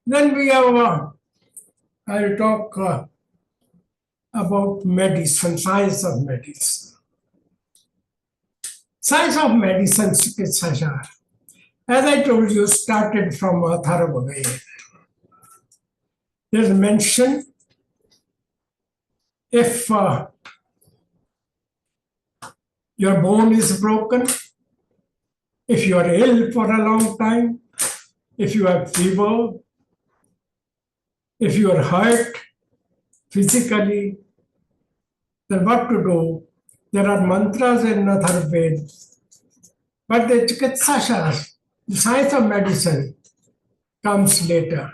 Then we have I'll talk about medicine, science of medicine. Science of medicine, as I told you, started from Atharvaveda. There's mention if your bone is broken, if you are ill for a long time, if you have fever, if you are hurt physically, then what to do? There are mantras in Atharvaveda, but the Chikitsa Shastra, the science of medicine, comes later.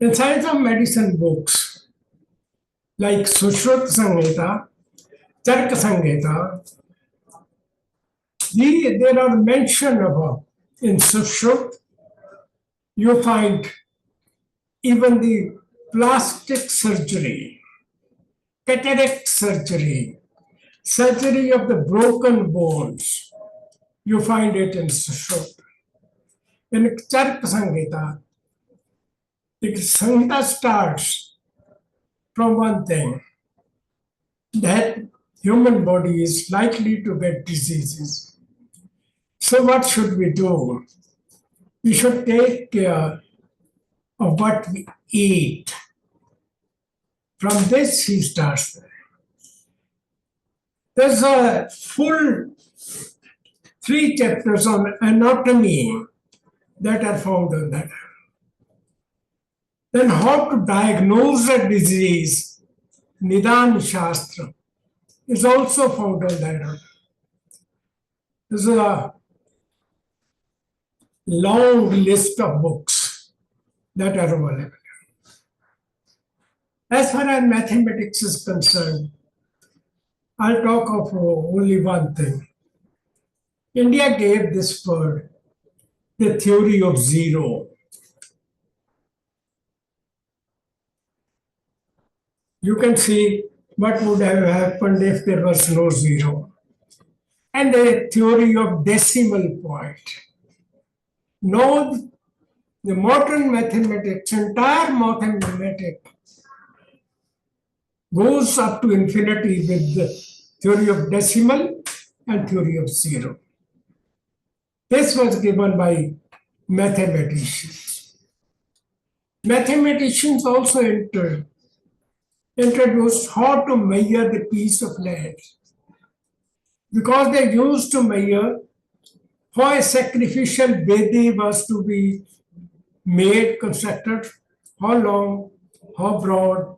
In science of medicine books, like Sushrut Samhita, Charka Samhita, there are mention about, in Sushrut, you find even the plastic surgery, cataract surgery, surgery of the broken bones, you find it in Sushrut. In Charka Samhita, the Samhita starts from one thing, that human body is likely to get diseases. So what should we do? We should take care of what we eat. From this he starts. There's a full 3 chapters on anatomy that are found in that. Then how to diagnose a disease, Nidan Shastra, is also found in that. There's a long list of books that are available. As far as mathematics is concerned, I'll talk of only one thing. India gave this word the theory of zero. You can see what would have happened if there was no zero. And the theory of decimal point. Now, the modern mathematics, entire mathematics, goes up to infinity with the theory of decimal and theory of zero. This was given by mathematicians. Mathematicians also introduced how to measure the piece of land, because they used to measure how a sacrificial Vedi was to be made, constructed, how long, how broad,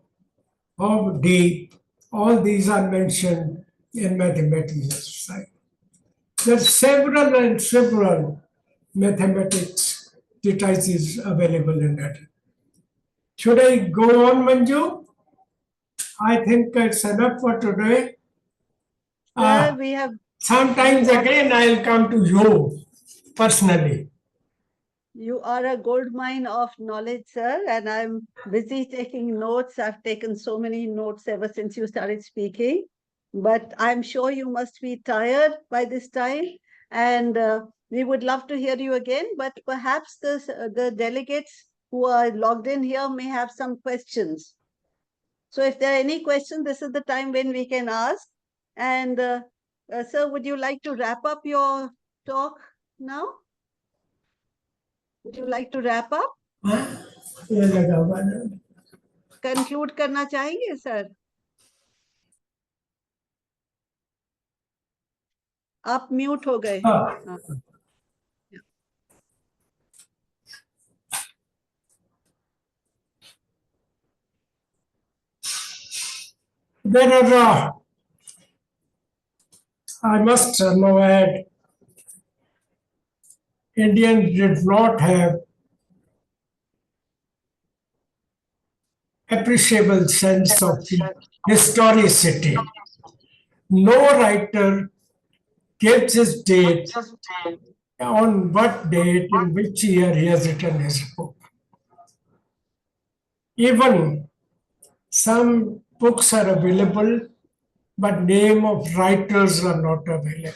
how deep. All these are mentioned in mathematics. There are several and several mathematics treatises available in that. Should I go on, Manju? I think it's enough for today. Sir, we have. Sometimes again, I'll come to you personally. You are a gold mine of knowledge, sir, and I'm busy taking notes. I've taken so many notes ever since you started speaking, but I'm sure you must be tired by this time, and we would love to hear you again, but perhaps the delegates who are logged in here may have some questions. So if there are any questions, this is the time when we can ask. And sir, would you like to wrap up your talk now? Would you like to wrap up? Conclude करना चाहेंगे sir? आप mute हो गए. There are, I must now add, Indians did not have appreciable sense of historicity. No writer gives his date on what date in which year he has written his book. Even some books are available, but name of writers are not available.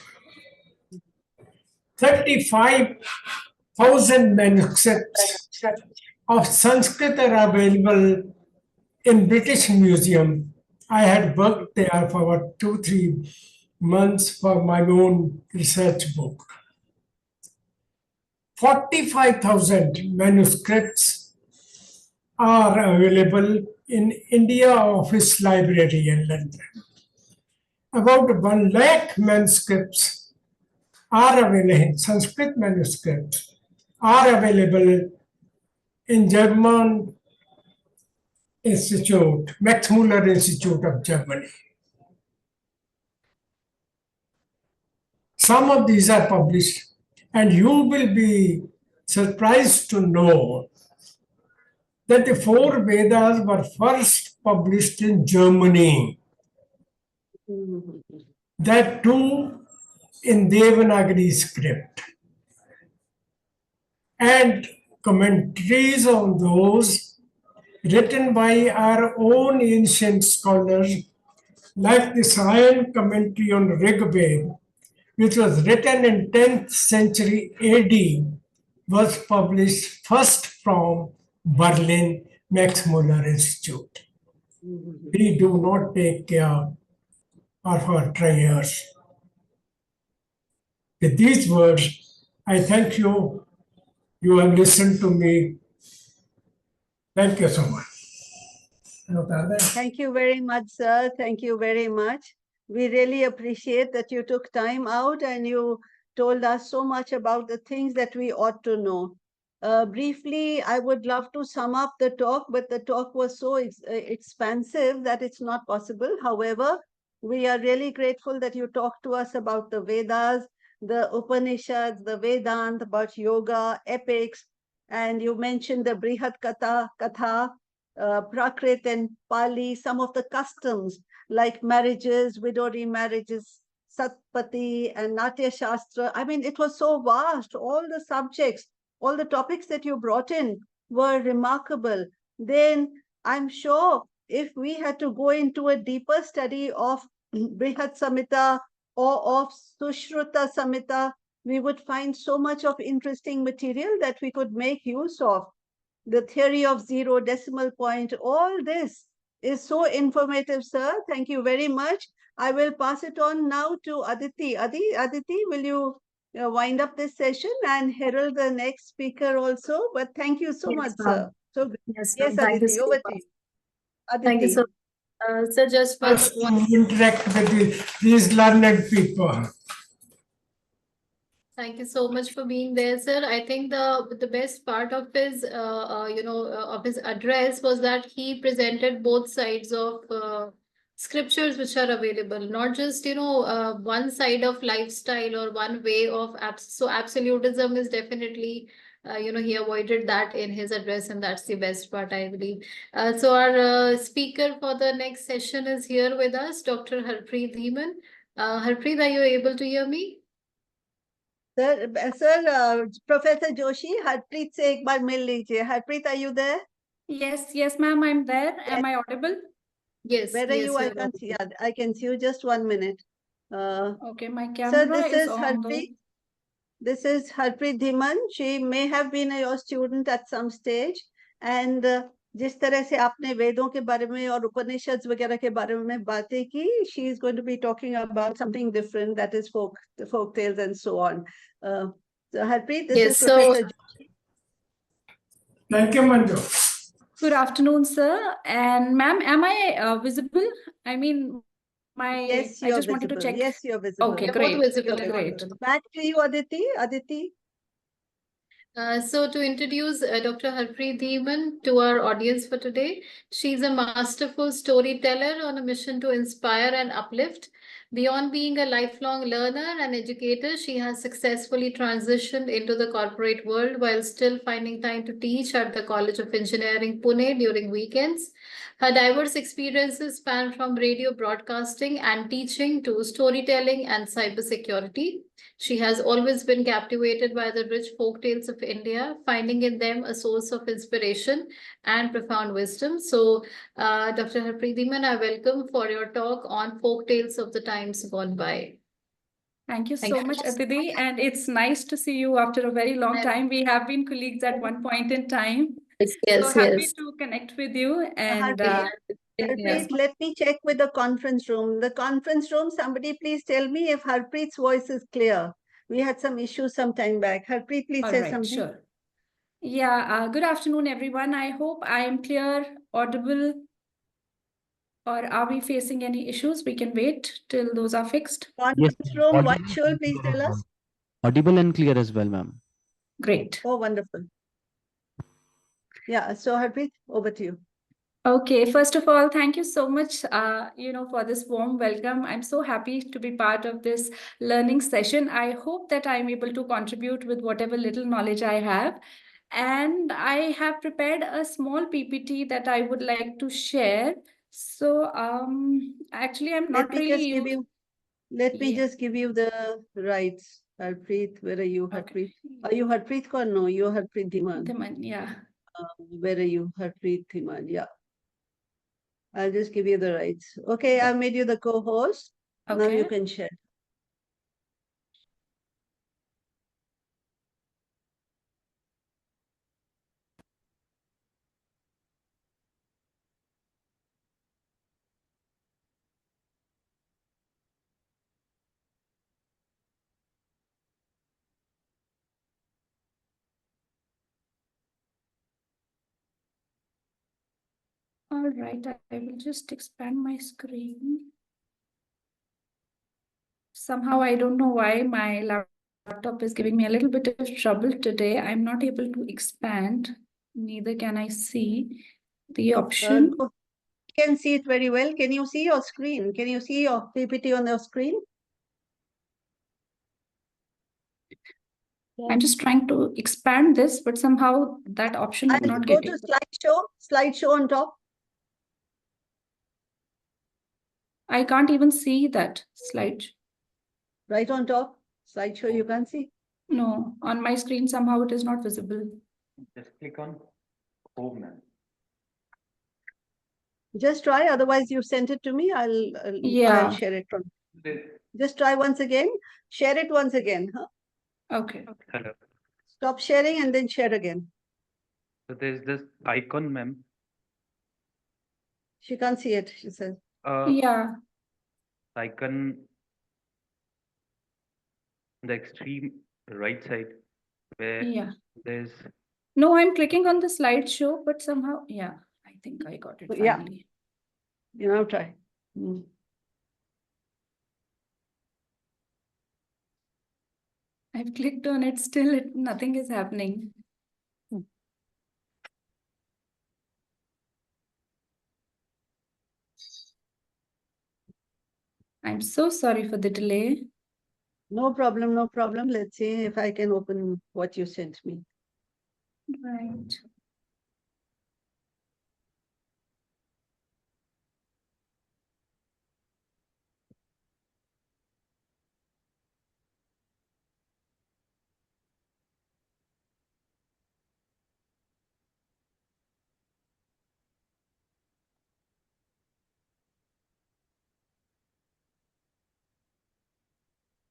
35,000 manuscripts of Sanskrit are available in British Museum. I had worked there for about 2-3 months for my own research book. 45,000 manuscripts are available in India Office Library in London. About 1 lakh manuscripts are available, Sanskrit manuscripts are available in German Institute, Max Muller Institute of Germany. Some of these are published, and you will be surprised to know that the 4 Vedas were first published in Germany. That too in Devanagari script. And commentaries on those written by our own ancient scholars, like the Sion commentary on Rig Veda, which was written in 10th century AD, was published first from Berlin Max Muller Institute. We do not take care of our treasures. With these words, I thank you. You have listened to me. Thank you so much. Thank you very much, sir. Thank you very much. We really appreciate that you took time out and you told us so much about the things that we ought to know. Briefly, I would love to sum up the talk, but the talk was so expansive that it's not possible. However, we are really grateful that you talked to us about the Vedas, the Upanishads, the Vedanta, about yoga, epics, and you mentioned the Brihat Katha, Prakrit and Pali, some of the customs like marriages, widow remarriages, Satpati and Natya Shastra. I mean, it was so vast. All the subjects, all the topics that you brought in were remarkable. Then I'm sure if we had to go into a deeper study of Brihat Samhita or of Sushruta Samhita, we would find so much of interesting material that we could make use of. The theory of 0 decimal point, all this is so informative, sir. Thank you very much. I will pass it on now to Aditi. Aditi, will you wind up this session and herald the next speaker also? But thank you so much, sir. So Yes, yes, thank you Aditi, so over much. to you. Aditi. Thank you so much. So just for interact with these learned people. Thank you so much for being there, sir. I think the best part of his of his address was that he presented both sides of scriptures which are available, not just one side of lifestyle or one way of so absolutism is definitely he avoided that in his address, and that's the best part, I believe. So our speaker for the next session is here with us, Dr. Harpreet Dhiman. Harpreet, are you able to hear me? Sir, Professor Joshi, Harpreet से एक बार मिल लीजिए. Harpreet, are you there? Yes, ma'am, I'm there. Am I audible? Yes, Where are yes, you? I you're can't see. audible. I can see you. Just 1 minute. Okay, my Sir, camera this is is on though. Harpreet. This is Harpreet Dhiman. She may have been your student at some stage. And जिस तरह से आपने वेदों के बारे में और उपनिषद वगैरह के बारे में बातें की, she is going to be talking about something different, that is folk tales and so on. So Harpreet, this is Professor Joshi. Thank you, Manju. Good afternoon, sir. And ma'am, am I visible? I mean, Yes, I you're just wanted to visible. check. Yes, you're visible. Okay, You're both great. visible and Great. audible. Back to you, Aditi. Aditi. So to introduce Dr. Harpreet Dhiman to our audience for today, she's a masterful storyteller on a mission to inspire and uplift. Beyond being a lifelong learner and educator, she has successfully transitioned into the corporate world while still finding time to teach at the College of Engineering, Pune during weekends. Her diverse experiences span from radio broadcasting and teaching to storytelling and cybersecurity. She has always been captivated by the rich folk tales of India, finding in them a source of inspiration and profound wisdom. So, Dr. Harpreet Dhiman, I welcome for your talk on folk tales of the times gone by. Thank you so much, Aditi. And it's nice to see you after a very long time. We have been colleagues at one point in time. Yes, so happy to connect with you. And Harpreet, let me check with the conference room. The conference room, somebody please tell me if Harpreet's voice is clear. We had some issues some time back. Harpreet, please say something. Sure. Yeah, good afternoon, everyone. I hope I am clear, audible, or are we facing any issues? We can wait till those are fixed. Conference room, Vaishul, please tell us. Audible and clear as well, ma'am. Great. Oh, wonderful. Yeah, so Harpreet, over to you. Okay, first of all, thank you so much, for this warm welcome. I'm so happy to be part of this learning session. I hope that I'm able to contribute with whatever little knowledge I have. And I have prepared a small PPT that I would like to share. So, actually, I'm not really Let me just give you the rights. Harpreet, where are you, Harpreet? Are you Harpreet or no? You're Harpreet Dhiman. Dhiman, yeah. Where are you, Harpreet Dhiman? Yeah. I'll just give you the rights. Okay, I made you the co-host. Now you can share. All right, I will just expand my screen. Somehow, I don't know why my laptop is giving me a little bit of trouble today. I'm not able to expand, neither can I see the option. You can see it very well. Can you see your screen? Can you see your PPT on your screen? I'm just trying to expand this, but somehow that option is not go getting. to slideshow on top. I can't even see that slide. Right on top, slideshow you can't see. No, on my screen somehow it is not visible. Just click on home. Just try, otherwise you sent it to me. I'll share it from. Just try once again. Share it once again. Huh? Okay. Hello. Stop sharing and then share again. So there's this icon, ma'am. She can't see it, she says. Yeah. Icon, the extreme right side, where there's. No, I'm clicking on the slideshow, but somehow, yeah, I think I got it finally. You now try. I've clicked on it, still nothing is happening. I'm so sorry for the delay. No problem, no problem. Let's see if I can open what you sent me. Right.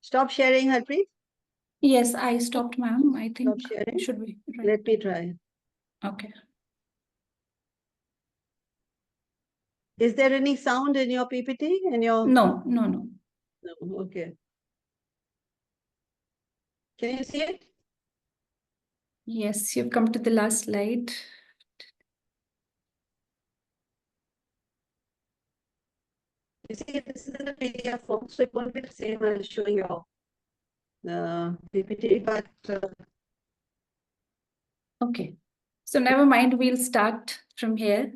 Stop sharing, Harpreet. Yes, I stopped, ma'am. I think Stop sharing. should we? Right. Let me try. Okay. Is there any sound in your PPT? No. No, okay. Can you see it? Yes, you've come to the last slide. You see, this is in a PDF form, so it won't be the same as showing you the PPT, but Okay, so never mind, we'll start from here.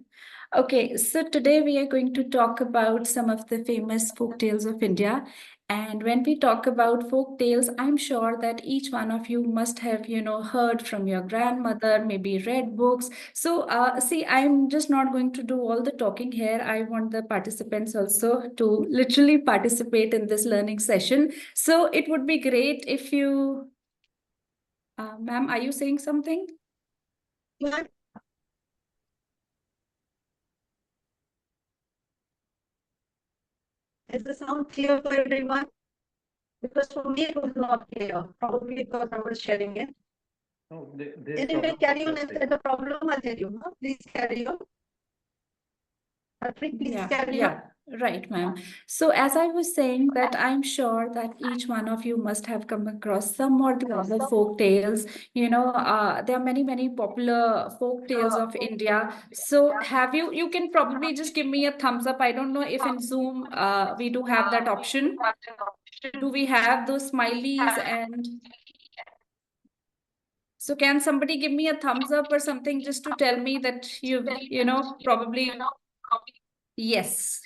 Okay, so today we are going to talk about some of the famous folk tales of India. And when we talk about folk tales, I'm sure that each one of you must have, heard from your grandmother, maybe read books. So see, I'm just not going to do all the talking here. I want the participants also to literally participate in this learning session. So it would be great if you, ma'am, are you saying something? Is the sound clear for everyone? Because for me it was not clear, probably because I was sharing it. No, Anyway, carry on. If there's a problem, I'll tell you. Huh? Please carry on. Harpreet, please carry on. Right, ma'am. So as I was saying that I'm sure that each one of you must have come across some or the other folk tales. There are many, many popular folk tales of India. So you can probably just give me a thumbs up. I don't know if in Zoom we do have that option. Do we have those smileys and... So can somebody give me a thumbs up or something just to tell me that probably... Yes.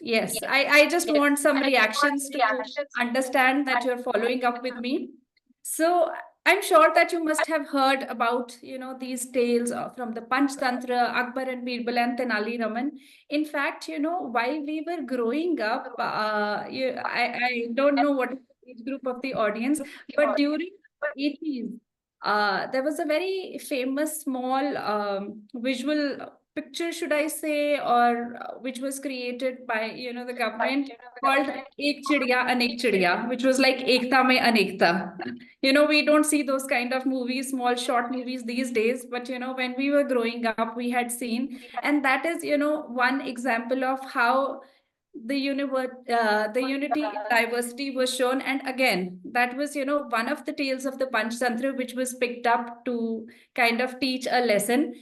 I just want some reactions to understand that you're following up with me. So I'm sure that you must have heard about, these tales from the Panchtantra, Akbar and Birbal and Tenali Raman. In fact, while we were growing up, I don't know what age group of the audience, but during 80s, there was a very famous small visual picture, should I say, or which was created by, the government called Ek Chidiya Anek Chidiya, which was like Ekta Mein Anekta. We don't see those kind of movies, small short movies these days, but, when we were growing up, we had seen. And that is, one example of how the unity in diversity was shown. And again, that was, one of the tales of the Panchtantra, which was picked up to kind of teach a lesson.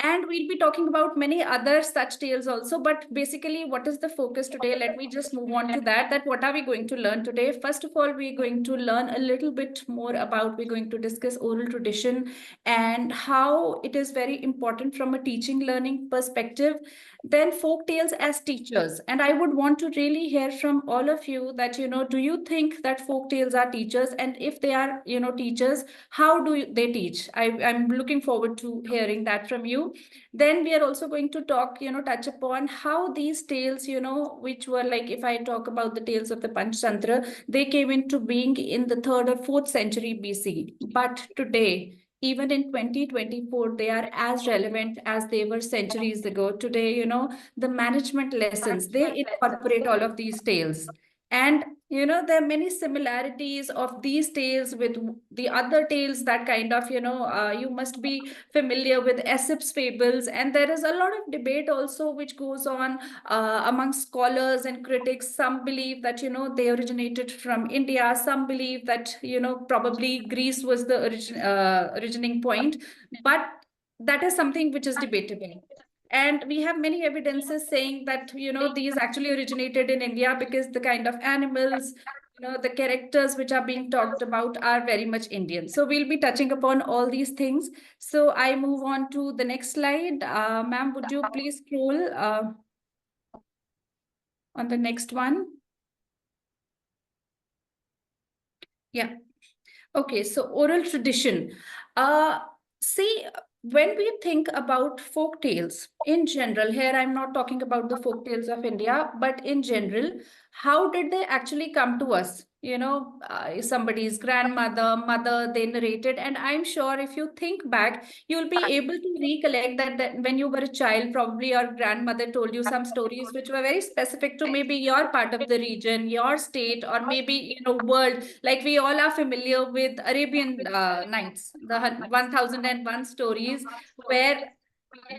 And we'll be talking about many other such tales also. But basically, what is the focus today? Let me just move on to that what are we going to learn today? First of all, we're going to learn a little bit more about, we're going to discuss oral tradition and how it is very important from a teaching learning perspective. Then folk tales as teachers. And I would want to really hear from all of you that, do you think that folk tales are teachers? And if they are, teachers, how do they teach? I'm looking forward to hearing that from you. Then we are also going to talk, touch upon how these tales, which were like, if I talk about the tales of the Panchtantra, they came into being in the 3rd or 4th century BC. But today, even in 2024, they are as relevant as they were centuries ago. Today, the management lessons, they incorporate all of these tales. And, there are many similarities of these tales with the other tales that kind of, you must be familiar with Aesop's fables. And there is a lot of debate also which goes on among scholars and critics. Some believe that, they originated from India. Some believe that, probably Greece was the originating point. But that is something which is debatable. And we have many evidences saying that, these actually originated in India because the kind of animals, the characters which are being talked about are very much Indian. So we'll be touching upon all these things. So I move on to the next slide. Ma'am, would you please scroll on the next one? Yeah. Okay, so oral tradition. See, when we think about folk tales in general, here I'm not talking about the folk tales of India, but in general, how did they actually come to us? somebody's grandmother, mother, they narrated. And I'm sure if you think back, you'll be able to recollect that when you were a child, probably your grandmother told you some stories which were very specific to maybe your part of the region, your state, or maybe, world. Like we all are familiar with Arabian Nights, the 1001 stories, where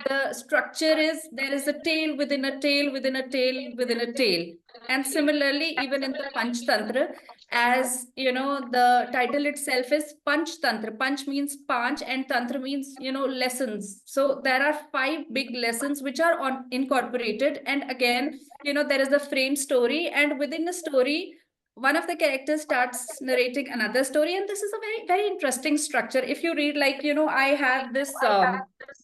the structure is there is a tale within a tale within a tale within a tale. And similarly, even in the Panch Tantra, as the title itself is Panch Tantra. Panch means panch and Tantra means, lessons. So there are 5 big lessons which are incorporated. And again, there is a frame story, and within the story, one of the characters starts narrating another story. And this is a very, very interesting structure. If you read, like, I have this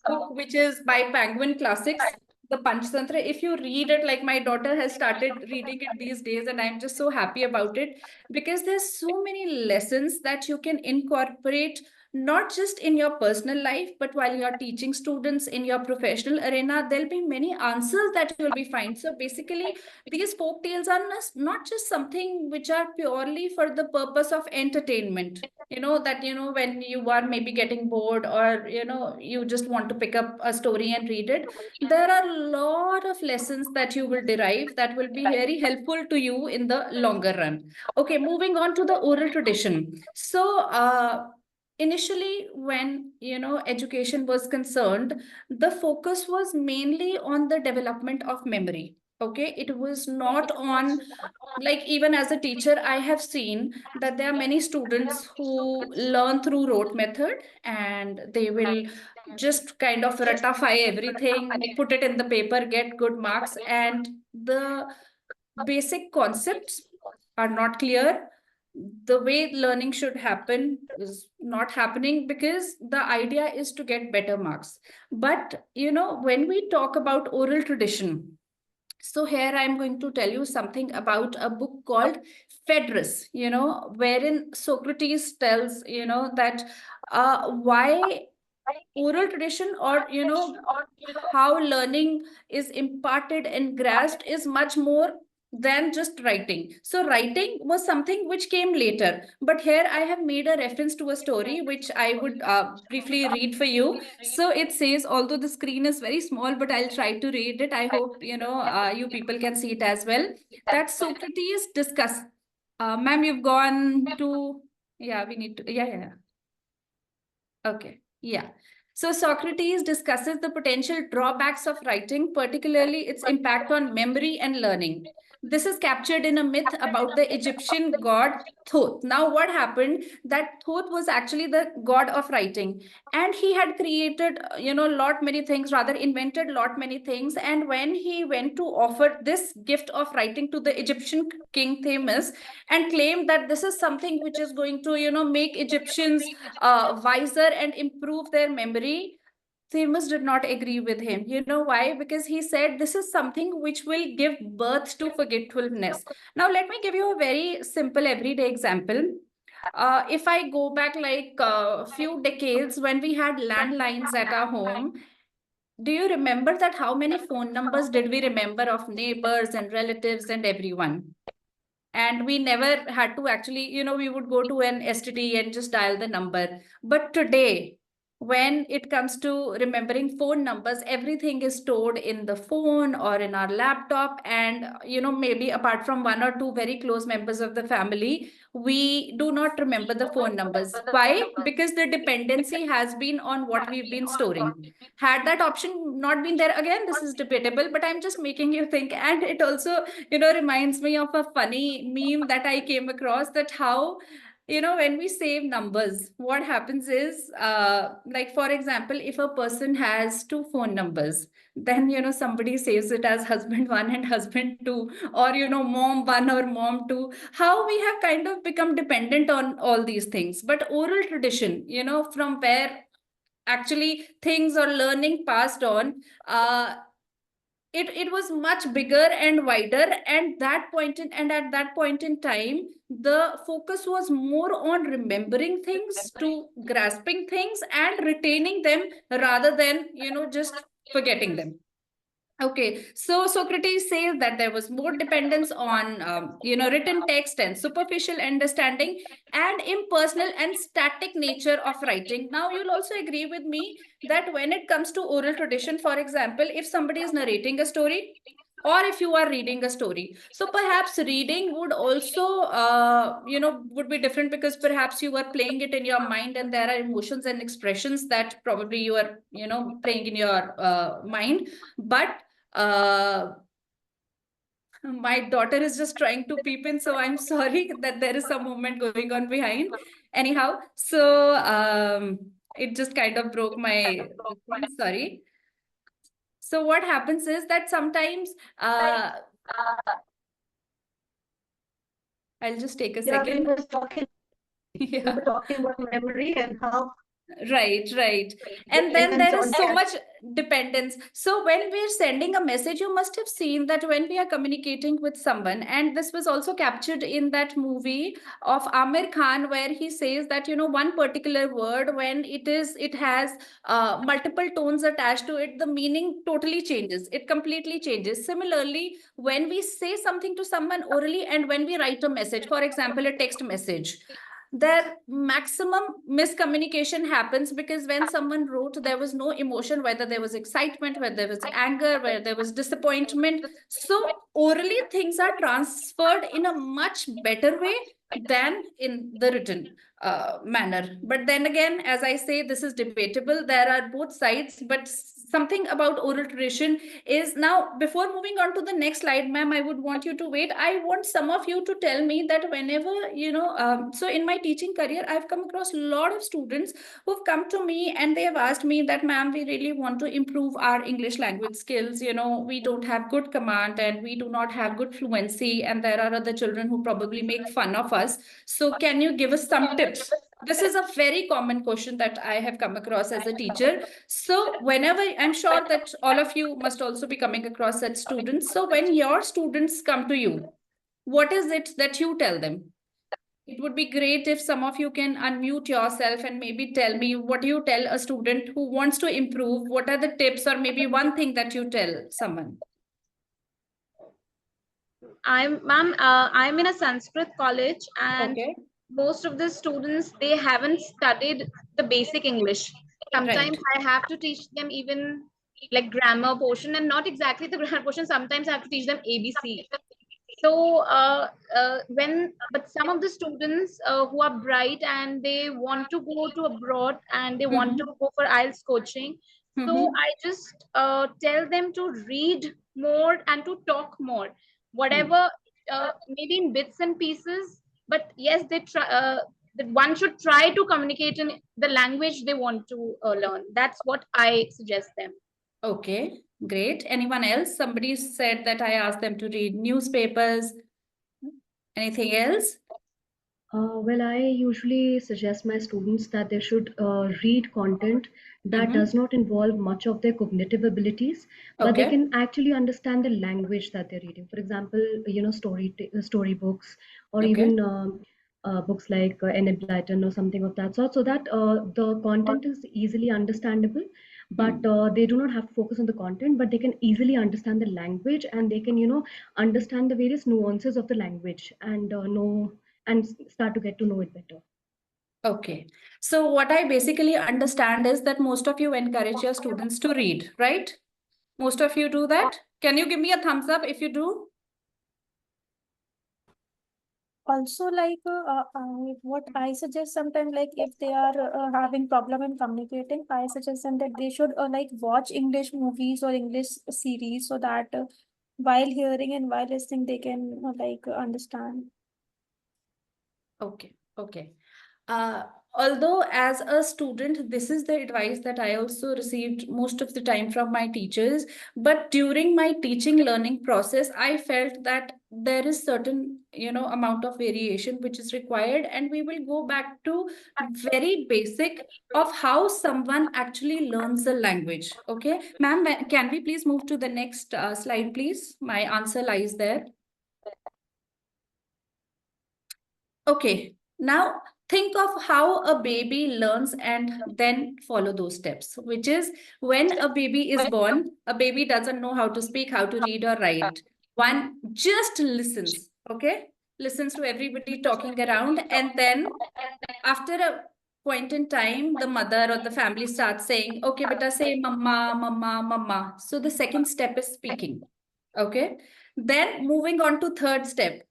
book which is by Penguin Classics, the Panchtantra. If you read it, like my daughter has started reading it these days, and I'm just so happy about it, because there's so many lessons that you can incorporate, not just in your personal life, but while you're teaching students in your professional arena, there'll be many answers that you'll be find. So basically, these folk tales are not just something which are purely for the purpose of entertainment. When you are maybe getting bored, or, you just want to pick up a story and read it, there are a lot of lessons that you will derive that will be very helpful to you in the longer run. Okay, moving on to the oral tradition. So, initially, when education was concerned, the focus was mainly on the development of memory. Okay, it was not on, like, even as a teacher, I have seen that there are many students who learn through rote method, and they will just kind of ratify everything, put it in the paper, get good marks, and the basic concepts are not clear. The way learning should happen is not happening, because the idea is to get better marks. But, when we talk about oral tradition, so here I'm going to tell you something about a book called Phaedrus, wherein Socrates tells, that why oral tradition, or, how learning is imparted and grasped, is much more than just writing. So writing was something which came later, but here I have made a reference to a story which I would briefly read for you. So it says, although the screen is very small, but I'll try to read it. I hope you people can see it as well. That Socrates discuss. Ma'am, you've gone to, yeah, we need to, yeah. Okay, yeah. So Socrates discusses the potential drawbacks of writing, particularly its impact on memory and learning. This is captured in a myth about the Egyptian god Thoth. Now, what happened? That Thoth was actually the god of writing, and he had created, many things, rather invented many things. And when he went to offer this gift of writing to the Egyptian king Themis, and claimed that this is something which is going to, make Egyptians wiser and improve their memory, Themis did not agree with him. You know why? Because he said this is something which will give birth to forgetfulness. Now, let me give you a very simple everyday example. If I go back like a few decades when we had landlines at our home, do you remember that how many phone numbers did we remember of neighbors and relatives and everyone? And we never had to actually, we would go to an STD and just dial the number. But today, when it comes to remembering phone numbers, everything is stored in the phone or in our laptop. And, maybe apart from 1 or 2 very close members of the family, we do not remember the phone numbers. Why? Because the dependency has been on what we've been storing. Had that option not been there, again, this is debatable, but I'm just making you think. And it also, reminds me of a funny meme that I came across, that how, when we save numbers, what happens is, like, for example, if a person has 2 phone numbers, then, somebody saves it as husband 1 and husband 2, or, mom 1 or mom 2, how we have kind of become dependent on all these things. But oral tradition, from where actually things or learning passed on, it was much bigger and wider, and at that point in time, the focus was more on remembering things, to grasping things and retaining them, rather than just forgetting them. Okay, so Socrates says that there was more dependence on, written text and superficial understanding and impersonal and static nature of writing. Now, you'll also agree with me that when it comes to oral tradition, for example, if somebody is narrating a story, or if you are reading a story, so perhaps reading would also would be different, because perhaps you are playing it in your mind and there are emotions and expressions that probably you are playing in your mind. But my daughter is just trying to peep in, so I'm sorry that there is some movement going on behind. Anyhow, so it just kind of broke my thing, sorry. So what happens is that sometimes I'll just take a second. We were talking, we were talking about memory and how. Right. And then there is so much dependence. So when we're sending a message, you must have seen that when we are communicating with someone, and this was also captured in that movie of Amir Khan, where he says that, one particular word, when it has multiple tones attached to it, the meaning totally changes. It completely changes. Similarly, when we say something to someone orally and when we write a message, for example, a text message, the maximum miscommunication happens because when someone wrote, there was no emotion, whether there was excitement, whether there was anger, whether there was disappointment. So orally things are transferred in a much better way than in the written manner. But then again, as I say, this is debatable. There are both sides, but something about oral tradition is now, before moving on to the next slide, ma'am, I would want you to wait. I want some of you to tell me that whenever, so in my teaching career, I've come across a lot of students who've come to me and they have asked me that, ma'am, we really want to improve our English language skills. We don't have good command and we do not have good fluency. And there are other children who probably make fun of us. So can you give us some tips? This is a very common question that I have come across as a teacher. So whenever, I'm sure that all of you must also be coming across such students. So when your students come to you, what is it that you tell them? It would be great if some of you can unmute yourself and maybe tell me what you tell a student who wants to improve. What are the tips or maybe one thing that you tell someone? I'm in a Sanskrit college, and most of the students, they haven't studied the basic English. Sometimes I have to teach them even like grammar portion, and not exactly the grammar portion. Sometimes I have to teach them ABC. So but some of the students who are bright and they want to go to abroad and they want to go for IELTS coaching. So I just tell them to read more and to talk more, whatever, maybe in bits and pieces. But yes, they try. That one should try to communicate in the language they want to learn. That's what I suggest them. Okay, great. Anyone else? Somebody said that I asked them to read newspapers. Anything else? Well, I usually suggest my students that they should read content that does not involve much of their cognitive abilities, but they can actually understand the language that they're reading. For example, story books, or even books like Enid Blyton or something of that sort, so that the content is easily understandable. But they do not have to focus on the content, but they can easily understand the language, and they can, understand the various nuances of the language and know and start to get to know it better. Okay. So what I basically understand is that most of you encourage your students to read, right? Most of you do that. Can you give me a thumbs up if you do? Also, like what I suggest sometimes, like if they are having problem in communicating, I suggest them that they should like watch English movies or English series, so that while hearing and while listening, they can like understand. Okay. Although as a student, this is the advice that I also received most of the time from my teachers. But during my teaching learning process, I felt that there is certain, amount of variation which is required. And we will go back to very basic of how someone actually learns the language. Okay, ma'am, can we please move to the next slide, please? My answer lies there. Okay. Now, think of how a baby learns and then follow those steps, which is when a baby is born, a baby doesn't know how to speak, how to read or write. One just listens, okay? Listens to everybody talking around, and then after a point in time, the mother or the family starts saying, okay, beta, say mama, mama, mama. So the second step is speaking, okay? Then moving on to third step,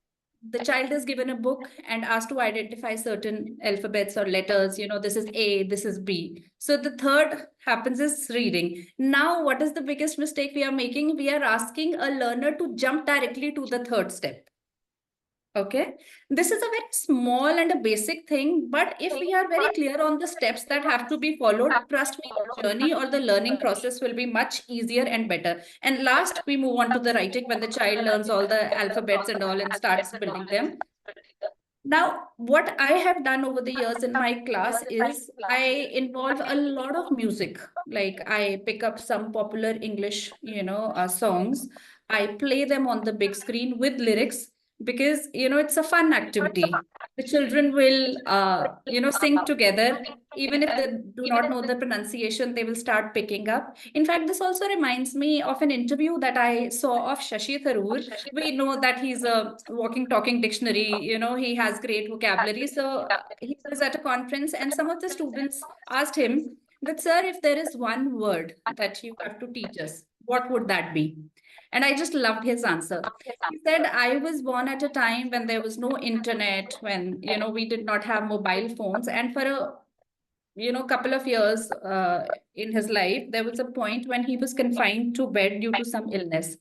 the child is given a book and asked to identify certain alphabets or letters. This is A, this is B. So the third happens is reading. Now, what is the biggest mistake we are making? We are asking a learner to jump directly to the third step. Okay, this is a very small and a basic thing, but if we are very clear on the steps that have to be followed, trust me, the journey or the learning process will be much easier and better. And last, we move on to the writing when the child learns all the alphabets and all and starts building them. Now, what I have done over the years in my class is I involve a lot of music. Like I pick up some popular English, songs. I play them on the big screen with lyrics because, it's a fun activity. The children will, sing together. Even if they do not know the pronunciation, they will start picking up. In fact, this also reminds me of an interview that I saw of Shashi Tharoor. We know that he's a walking, talking dictionary. He has great vocabulary. So he was at a conference and some of the students asked him that, sir, if there is one word that you have to teach us, what would that be? And I just loved his answer. He said, I was born at a time when there was no internet, when, we did not have mobile phones. And for a couple of years in his life, there was a point when he was confined to bed due to some illness.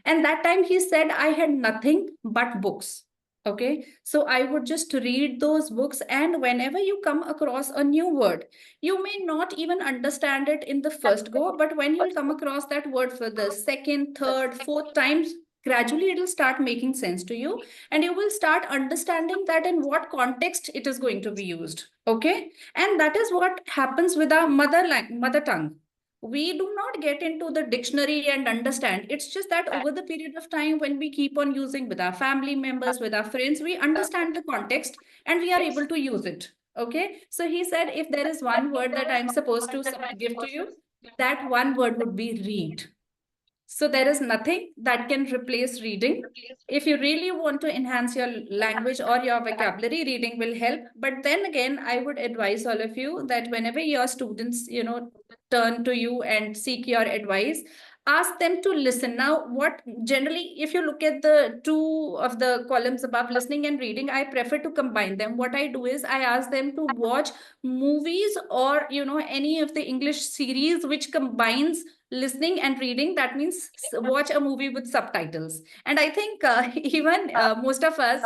And that time he said, I had nothing but books. Okay, so I would just read those books, and whenever you come across a new word, you may not even understand it in the first go, but when you'll come across that word for the second, third, fourth times, gradually it will start making sense to you, and you will start understanding that in what context it is going to be used. Okay, and that is what happens with our mother tongue. We do not get into the dictionary and understand. It's just that over the period of time, when we keep on using with our family members, with our friends, we understand the context and we are able to use it. Okay, so he said, if there is one word that I'm supposed to give to you, that one word would be read. So there is nothing that can replace reading. If you really want to enhance your language or your vocabulary, reading will help. But then again, I would advise all of you that whenever your students, turn to you and seek your advice, ask them to listen. Now, what generally, if you look at the two of the columns above, listening and reading, I prefer to combine them. What I do is I ask them to watch movies or, any of the English series which combines listening and reading. That means watch a movie with subtitles. And I think even most of us,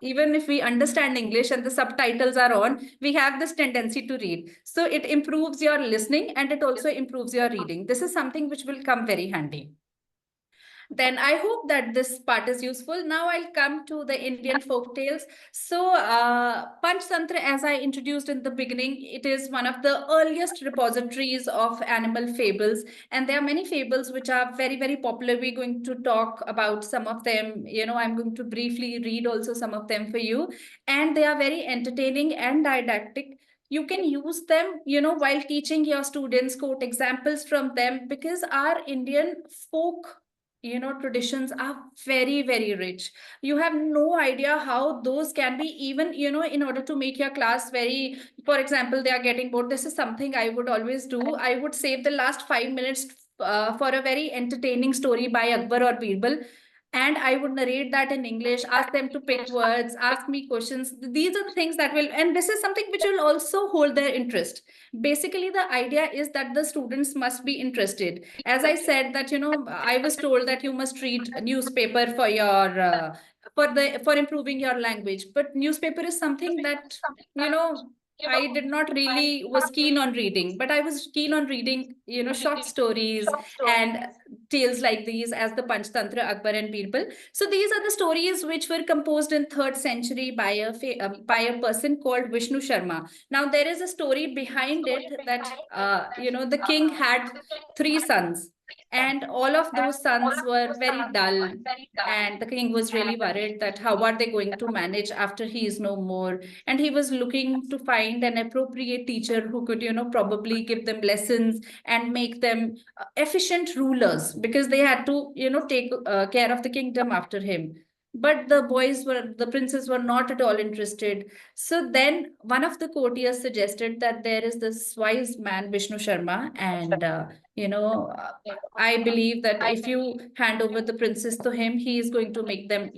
even if we understand English and the subtitles are on, we have this tendency to read. So it improves your listening and it also improves your reading. This is something which will come very handy. Then I hope that this part is useful. Now I'll come to the Indian folk tales. So Panchtantra, as I introduced in the beginning, it is one of the earliest repositories of animal fables. And there are many fables which are very, very popular. We're going to talk about some of them. I'm going to briefly read also some of them for you. And they are very entertaining and didactic. You can use them, while teaching your students, quote examples from them, because our Indian folk traditions are very, very rich. You have no idea how those can be, even, in order to make your class very, for example, they are getting bored. This is something I would always do. I would save the last 5 minutes for a very entertaining story by Akbar or Birbal. And I would narrate that in English, ask them to pick words, ask me questions. These are the things that will, and this is something which will also hold their interest. Basically, the idea is that the students must be interested. As I said that, I was told that you must read a newspaper for your, for improving your language. But newspaper is something that, I did not really was keen on reading, but I was keen on reading, short stories and tales like these as the Panchtantra, Akbar and Birbal. So these are the stories which were composed in 3rd century by a person called Vishnu Sharma. Now there is a story behind it that, the king had 3 sons. And all of those sons were very dull. And the king was really worried that how are they going to manage after he is no more? And he was looking to find an appropriate teacher who could, probably give them lessons and make them efficient rulers, because they had to, take care of the kingdom after him. But the princes were not at all interested. So then one of the courtiers suggested that there is this wise man, Vishnu Sharma, and I believe that if you hand over the princess to him, he is going to make them,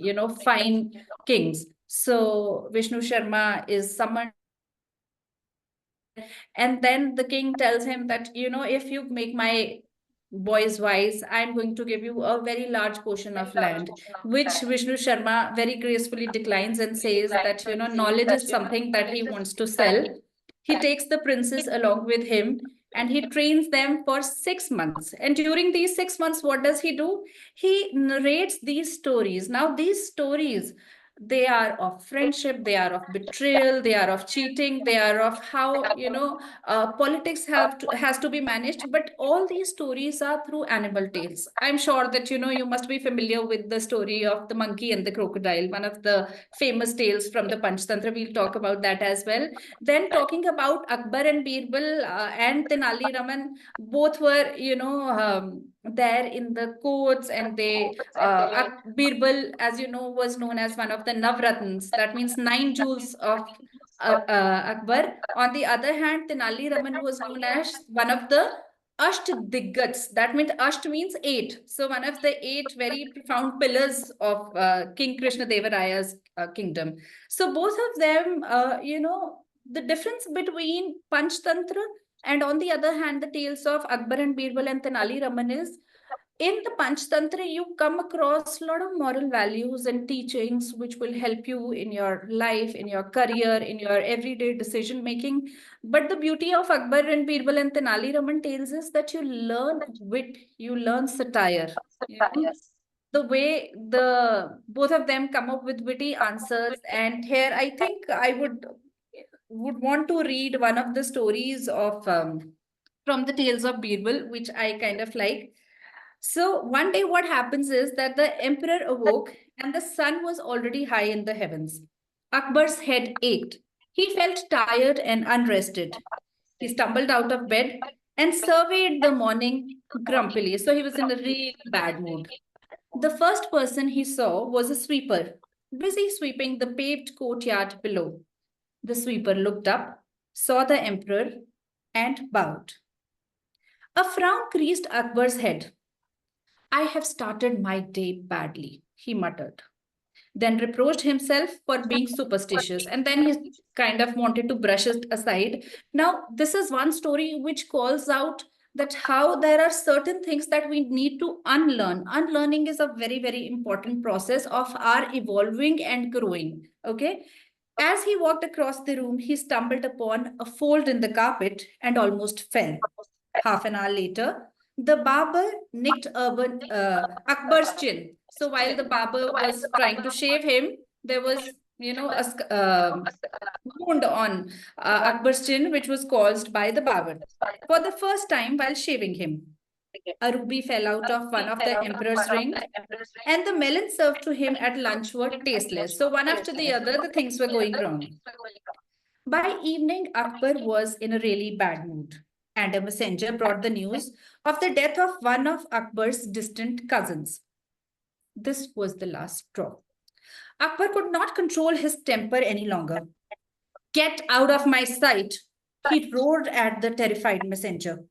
fine kings. So Vishnu Sharma is summoned. And then the king tells him that, if you make my boys wise, I'm going to give you a very large portion of land, which Vishnu Sharma very gracefully declines and says that, knowledge is something that he wants to sell. He takes the princes along with him and he trains them for 6 months. And during these 6 months, what does he do? He narrates these stories. Now, these stories, they are of friendship, they are of betrayal, they are of cheating, they are of how, politics has to be managed. But all these stories are through animal tales. I'm sure that, you must be familiar with the story of the monkey and the crocodile, one of the famous tales from the Panchtantra. We'll talk about that as well. Then talking about Akbar and Birbal and Tenali Raman, both were, there in the courts, and they Birbal, as you know, was known as one of the Navratnas. That means 9 jewels of Akbar. On the other hand, Tenali Raman was known as one of the Ashtadiggats. That means Asht means 8. So one of the 8 very profound pillars of King Krishna Devaraya's kingdom. So both of them, the difference between Panchtantra and on the other hand, the tales of Akbar and Birbal and Tenali Raman is, in the Panchtantra, you come across a lot of moral values and teachings which will help you in your life, in your career, in your everyday decision making. But the beauty of Akbar and Birbal and Tenali Raman tales is that you learn wit, you learn satire. The way both of them come up with witty answers. And here I think I would want to read one of the stories of from the tales of Birbal, which I kind of like. So one day what happens is that the emperor awoke and the sun was already high in the heavens. Akbar's head ached. He felt tired and unrested. He stumbled out of bed and surveyed the morning grumpily. So he was in a really bad mood. The first person he saw was a sweeper, busy sweeping the paved courtyard below. The sweeper looked up, saw the emperor, and bowed. A frown creased Akbar's head. I have started my day badly, he muttered. Then reproached himself for being superstitious. And then he kind of wanted to brush it aside. Now, this is one story which calls out that how there are certain things that we need to unlearn. Unlearning is a very, very important process of our evolving and growing. Okay. As he walked across the room, he stumbled upon a fold in the carpet and almost fell. Half an hour later, the barber nicked Akbar's chin. So while the barber was trying to shave him, there was, a wound on Akbar's chin, which was caused by the barber. For the first time while shaving him, a ruby fell out of one of the emperor's rings, and the melon served to him at lunch were tasteless. So one after the other, the things were going wrong. By evening, Akbar was in a really bad mood, and a messenger brought the news of the death of one of Akbar's distant cousins. This was the last straw. Akbar could not control his temper any longer. Get out of my sight, he roared at the terrified messenger.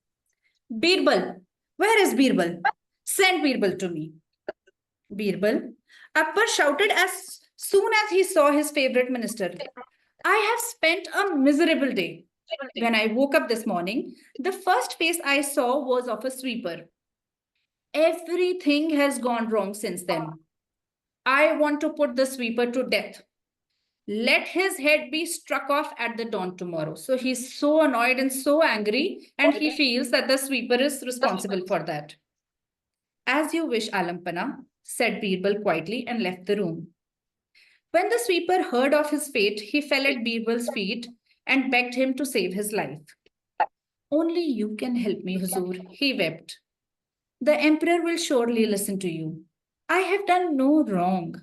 Birbal, where is Birbal? Send Birbal to me. Birbal, Akbar shouted as soon as he saw his favorite minister. I have spent a miserable day. When I woke up this morning, the first face I saw was of a sweeper. Everything has gone wrong since then. I want to put the sweeper to death. Let his head be struck off at the dawn tomorrow. So he's so annoyed and so angry, and he feels that the sweeper is responsible for that. As you wish, Alampana, said Birbal quietly and left the room. When the sweeper heard of his fate, he fell at Birbal's feet and begged him to save his life. Only you can help me, Huzur, he wept. The emperor will surely listen to you. I have done no wrong.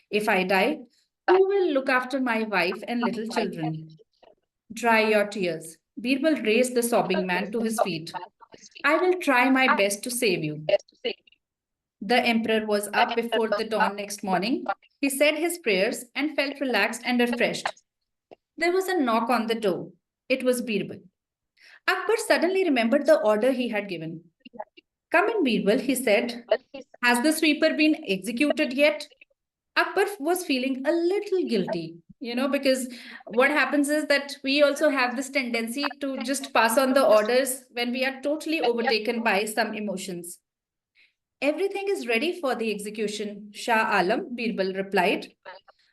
If I die, who will look after my wife and little children? Dry your tears. Birbal raised the sobbing man to his feet. I will try my best to save you. The emperor was up before the dawn next morning. He said his prayers and felt relaxed and refreshed. There was a knock on the door. It was Birbal. Akbar suddenly remembered the order he had given. Come in, Birbal, he said. Has the sweeper been executed yet? Akbar was feeling a little guilty, because what happens is that we also have this tendency to just pass on the orders when we are totally overtaken by some emotions. Everything is ready for the execution, Shah Alam, Birbal replied.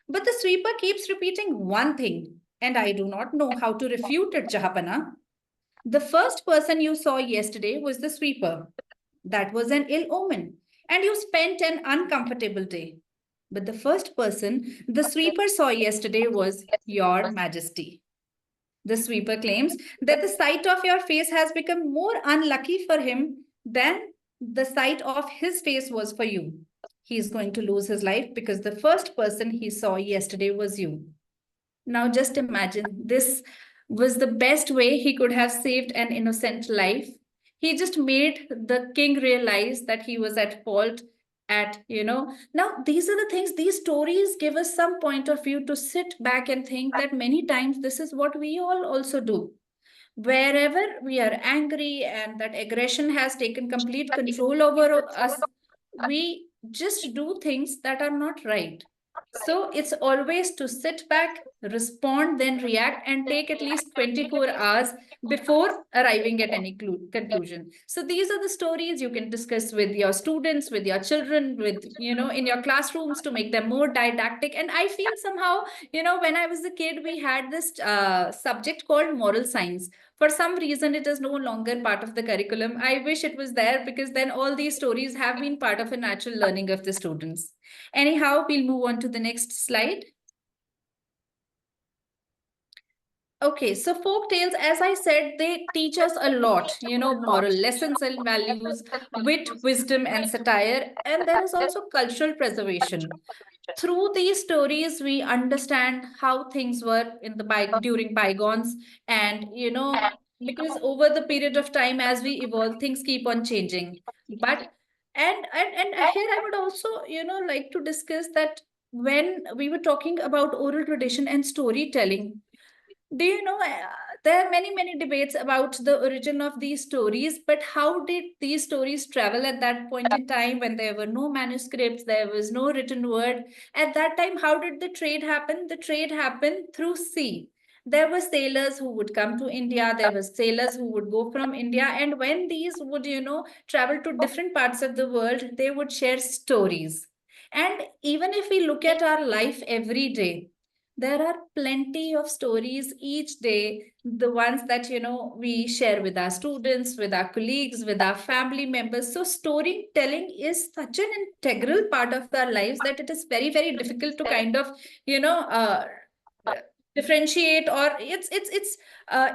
But the sweeper keeps repeating one thing, and I do not know how to refute it, Jahapana. The first person you saw yesterday was the sweeper. That was an ill omen, and you spent an uncomfortable day. But the first person the sweeper saw yesterday was Your Majesty. The sweeper claims that the sight of your face has become more unlucky for him than the sight of his face was for you. He is going to lose his life because the first person he saw yesterday was you. Now just imagine, this was the best way he could have saved an innocent life. He just made the king realize that he was at fault Now these are the things, these stories give us some point of view to sit back and think that many times this is what we all also do. Wherever we are angry and that aggression has taken complete control over us, we just do things that are not right. So it's always to sit back, respond, then react, and take at least 24 hours before arriving at any conclusion. So these are the stories you can discuss with your students, with your children, with, in your classrooms to make them more didactic. And I feel somehow, when I was a kid, we had this subject called moral science. For some reason, it is no longer part of the curriculum. I wish it was there, because then all these stories have been part of a natural learning of the students. Anyhow, we'll move on to the next slide. Okay, so folk tales, as I said, they teach us a lot, moral lessons and values, wit, wisdom, and satire. And there is also cultural preservation. Through these stories, we understand how things were during bygones, and because over the period of time, as we evolve, things keep on changing. But and here I would also like to discuss that when we were talking about oral tradition and storytelling, do you know, there are many debates about the origin of these stories, but how did these stories travel at that point in time when there were no manuscripts, there was no written word? At that time, how did the trade happen? The trade happened through sea. There were sailors who would come to India, there were sailors who would go from India, and when these would, travel to different parts of the world, they would share stories. And even if we look at our life every day, there are plenty of stories each day, the ones that, we share with our students, with our colleagues, with our family members. So storytelling is such an integral part of our lives that it is very, very difficult to kind of, differentiate, or it's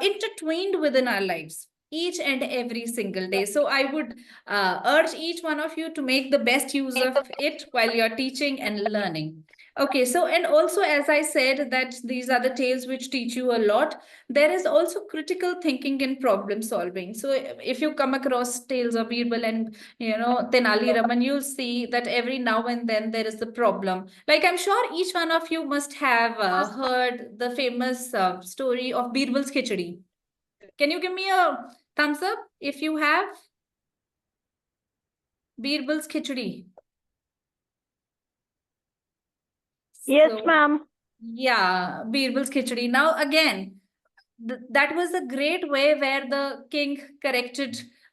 intertwined within our lives each and every single day. So I would urge each one of you to make the best use of it while you're teaching and learning. Okay, so, and also, as I said, that these are the tales which teach you a lot. There is also critical thinking and problem solving. So if you come across tales of Birbal and, Tenali Raman, you'll see that every now and then there is a problem. Like, I'm sure each one of you must have heard the famous story of Birbal's Khichdi. Can you give me a thumbs up if you have? Birbal's Khichdi. Yes, ma'am. Yeah, Birbal's Khichdi. Now, again, that was a great way where the king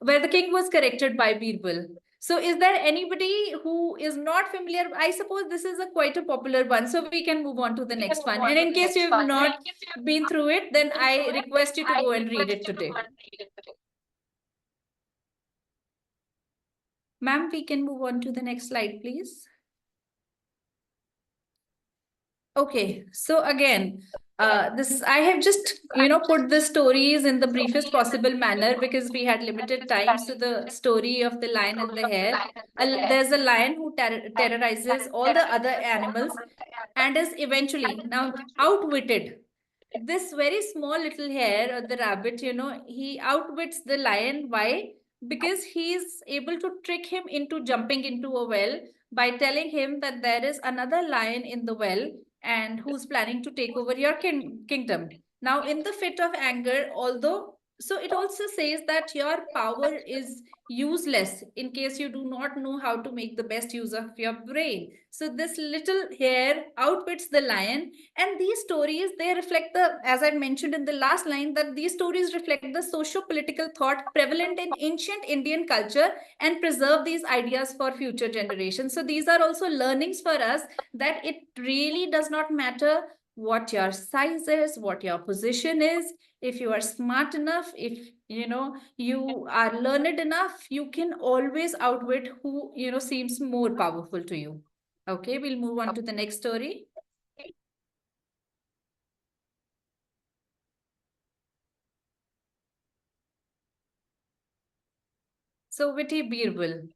was corrected by Birbal. So is there anybody who is not familiar? I suppose this is quite a popular one, so we can move on to the next one. And in case you have not been through it, then I request you to go and read it today. Ma'am, we can move on to the next slide, please. Okay, so again, I have just, put the stories in the briefest possible manner because we had limited time. So the story of the lion and the hare. There's a lion who terrorizes all the other animals and is eventually now outwitted. This very small little hare or the rabbit, he outwits the lion. Why? Because he's able to trick him into jumping into a well by telling him that there is another lion in the well and who's planning to take over your kingdom. Now, in the fit of anger, so it also says that your power is useless in case you do not know how to make the best use of your brain. So this little hare outwits the lion, and these stories, they reflect as I mentioned in the last line, that these stories reflect the socio-political thought prevalent in ancient Indian culture and preserve these ideas for future generations. So these are also learnings for us, that it really does not matter what your size is, what your position is. If you are smart enough, if you are learned enough, you can always outwit who seems more powerful to you. Okay, we'll move on to the next story. So witty Birbal.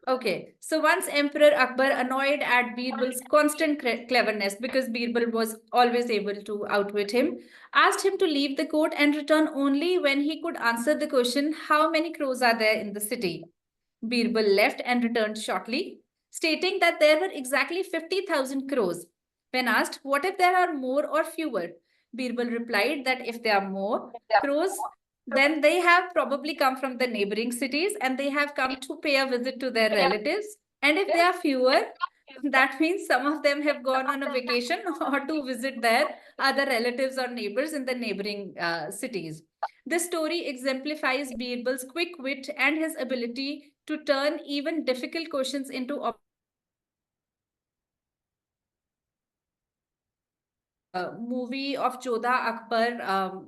Okay, so once Emperor Akbar, annoyed at Birbal's constant cleverness, because Birbal was always able to outwit him, asked him to leave the court and return only when he could answer the question, how many crows are there in the city? Birbal left and returned shortly, stating that there were exactly 50,000 crows. When asked, what if there are more or fewer? Birbal replied that if there are more crows, then they have probably come from the neighboring cities and they have come to pay a visit to their relatives. And if there are fewer, that means some of them have gone on a vacation or to visit their other relatives or neighbors in the neighboring cities. This story exemplifies Birbal's quick wit and his ability to turn even difficult questions into movie of Jodha Akbar,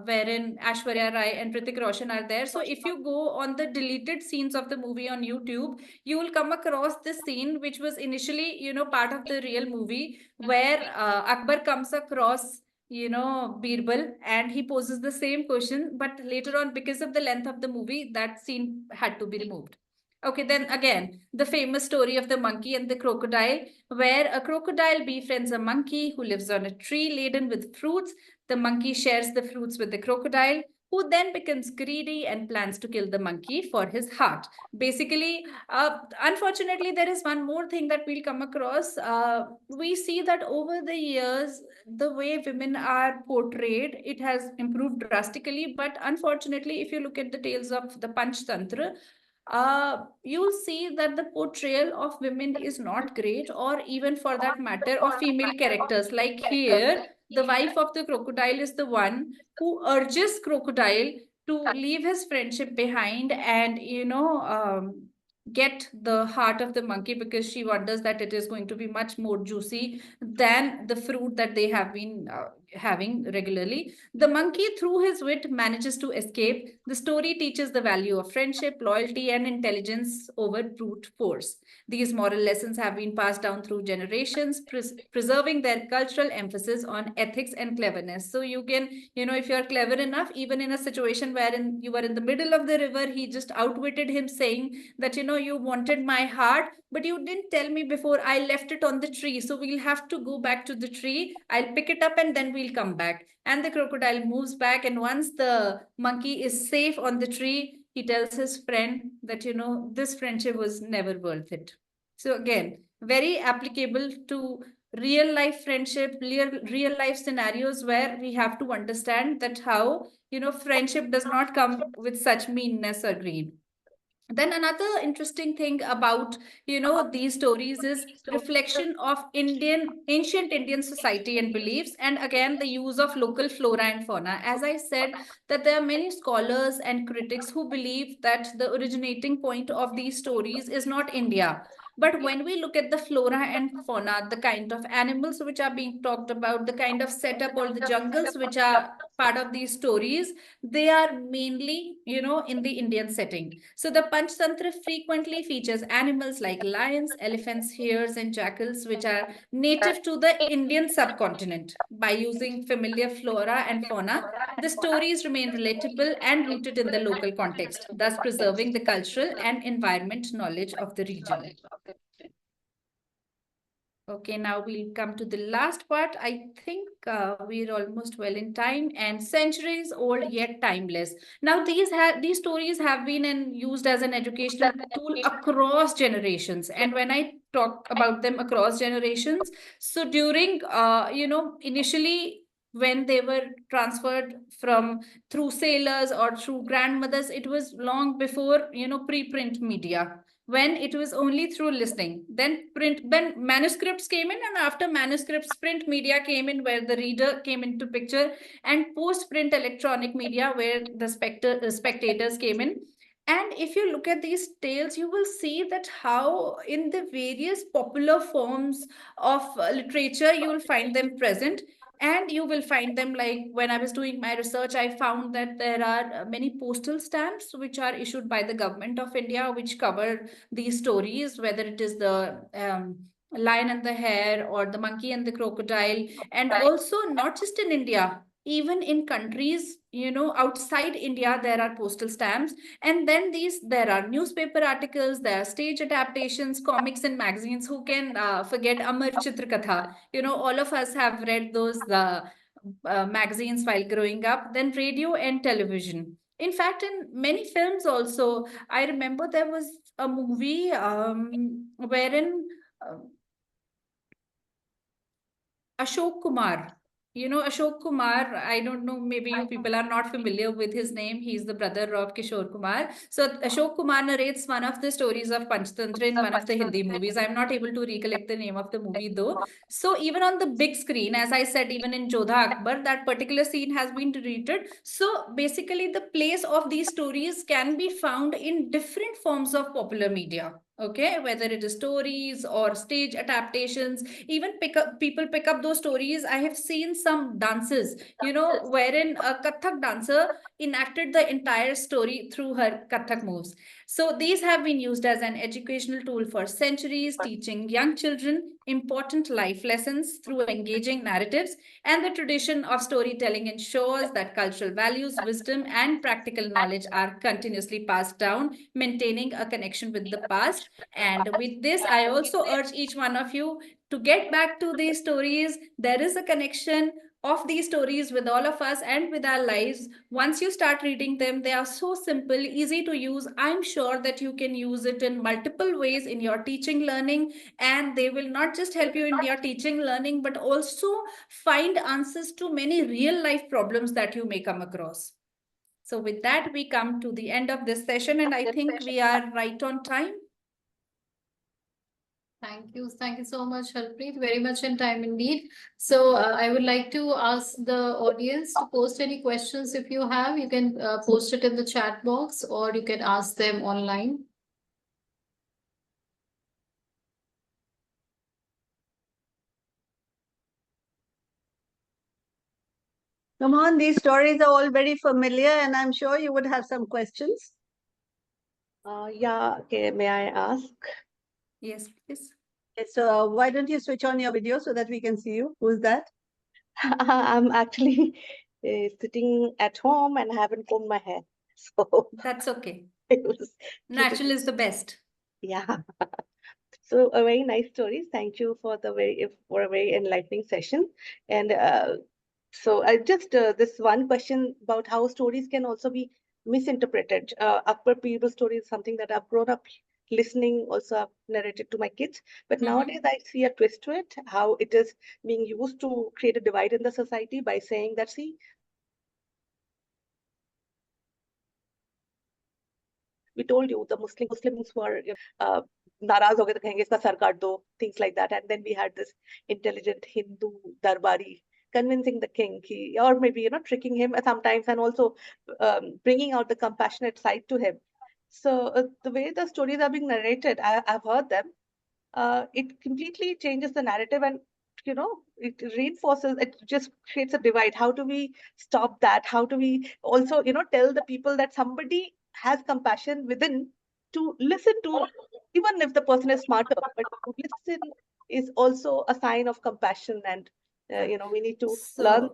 wherein Aishwarya Rai and Hrithik Roshan are there. So if you go on the deleted scenes of the movie on YouTube, you will come across this scene, which was initially, part of the real movie, where Akbar comes across Birbal, and he poses the same question, but later on, because of the length of the movie, that scene had to be removed. Okay, then again, the famous story of the monkey and the crocodile, where a crocodile befriends a monkey who lives on a tree laden with fruits. The monkey shares the fruits with the crocodile, who then becomes greedy and plans to kill the monkey for his heart. Basically, unfortunately, there is one more thing that we'll come across. We see that over the years, the way women are portrayed, it has improved drastically. But unfortunately, if you look at the tales of the Panchtantra, you'll see that the portrayal of women is not great, or even for that matter of female characters. Like here, the wife of the crocodile is the one who urges crocodile to leave his friendship behind and get the heart of the monkey, because she wonders that it is going to be much more juicy than the fruit that they have been having regularly. The monkey, through his wit, manages to escape. The story teaches the value of friendship, loyalty, and intelligence over brute force. These moral lessons have been passed down through generations, preserving their cultural emphasis on ethics and cleverness. So you can, if you're clever enough, even in a situation wherein you were in the middle of the river, he just outwitted him, saying that, you wanted my heart, but you didn't tell me before. I left it on the tree. So we'll have to go back to the tree. I'll pick it up and then we'll come back. And the crocodile moves back. And once the monkey is safe on the tree, he tells his friend that, this friendship was never worth it. So again, very applicable to real life friendship, real life scenarios, where we have to understand that how, friendship does not come with such meanness or greed. Then another interesting thing about, these stories is reflection of ancient Indian society and beliefs, and again, the use of local flora and fauna. As I said, that there are many scholars and critics who believe that the originating point of these stories is not India. But when we look at the flora and fauna, the kind of animals which are being talked about, the kind of setup or the jungles which are part of these stories, they are mainly, in the Indian setting. So the Panchtantra frequently features animals like lions, elephants, hares, and jackals, which are native to the Indian subcontinent. By using familiar flora and fauna, the stories remain relatable and rooted in the local context, thus preserving the cultural and environment knowledge of the region. Okay, now we'll come to the last part. I think we're almost well in time, and centuries old yet timeless. Now these stories have been used as an educational tool across generations. And when I talk about them across generations, so during initially when they were transferred from through sailors or through grandmothers, it was long before pre-print media, when it was only through listening. Then manuscripts came in, and after manuscripts, print media came in, where the reader came into picture, and post-print electronic media, where the spectators came in. And if you look at these tales, you will see that how in the various popular forms of literature, you will find them present. And you will find them, like when I was doing my research, I found that there are many postal stamps which are issued by the government of India, which cover these stories, whether it is the lion and the hare or the monkey and the crocodile. And also not just in India, even in countries outside India, there are postal stamps. And then there are newspaper articles, there are stage adaptations, comics and magazines. Who can forget Amar Chitrakatha? All of us have read those magazines while growing up. Then radio and television. In fact, in many films also, I remember there was a movie wherein Ashok Kumar. Ashok Kumar, I don't know, maybe you people are not familiar with his name. He's the brother of Kishore Kumar. So Ashok Kumar narrates one of the stories of Panchtantra in one of the Hindi movies. I'm not able to recollect the name of the movie though. So even on the big screen, as I said, even in Jodha Akbar, that particular scene has been deleted. So basically the place of these stories can be found in different forms of popular media. Okay, whether it is stories or stage adaptations, even people pick up those stories. I have seen some dances, wherein a Kathak dancer enacted the entire story through her Kathak moves. So these have been used as an educational tool for centuries, teaching young children important life lessons through engaging narratives. And the tradition of storytelling ensures that cultural values, wisdom, and practical knowledge are continuously passed down, maintaining a connection with the past. And with this, I also urge each one of you to get back to these stories. There is a connection of these stories with all of us and with our lives. Once you start reading them, they are so simple, easy to use. I'm sure that you can use it in multiple ways in your teaching, learning, and they will not just help you in your teaching, learning, but also find answers to many real life problems that you may come across. So with that, we come to the end of this session, and I think we are right on time. Thank you. Thank you so much, Harpreet. Very much in time indeed. So I would like to ask the audience to post any questions if you have. You can post it in the chat box, or you can ask them online. Come on, these stories are all very familiar, and I'm sure you would have some questions. Yeah, okay, may I ask? Yes, please. Okay, so why don't you switch on your video so that we can see you? Who's that? I'm actually sitting at home and I haven't combed my hair. So that's okay. Natural is the best. Yeah. So a very nice stories. Thank you for a very enlightening session. And so I just this one question about how stories can also be misinterpreted. Akbar Birbal story is something that I've grown up listening, also I've narrated to my kids. But nowadays I see a twist to it, how it is being used to create a divide in the society by saying that, see, we told you the Muslims were naraz ho gaye to kahenge iska sar kaat do, things like that. And then we had this intelligent Hindu darbari convincing the king, or maybe tricking him sometimes, and also bringing out the compassionate side to him. So the way the stories are being narrated, I've heard them. It completely changes the narrative and it reinforces, it just creates a divide. How do we stop that? How do we also, tell the people that somebody has compassion within to listen to, even if the person is smarter, but to listen is also a sign of compassion. And, we need to learn.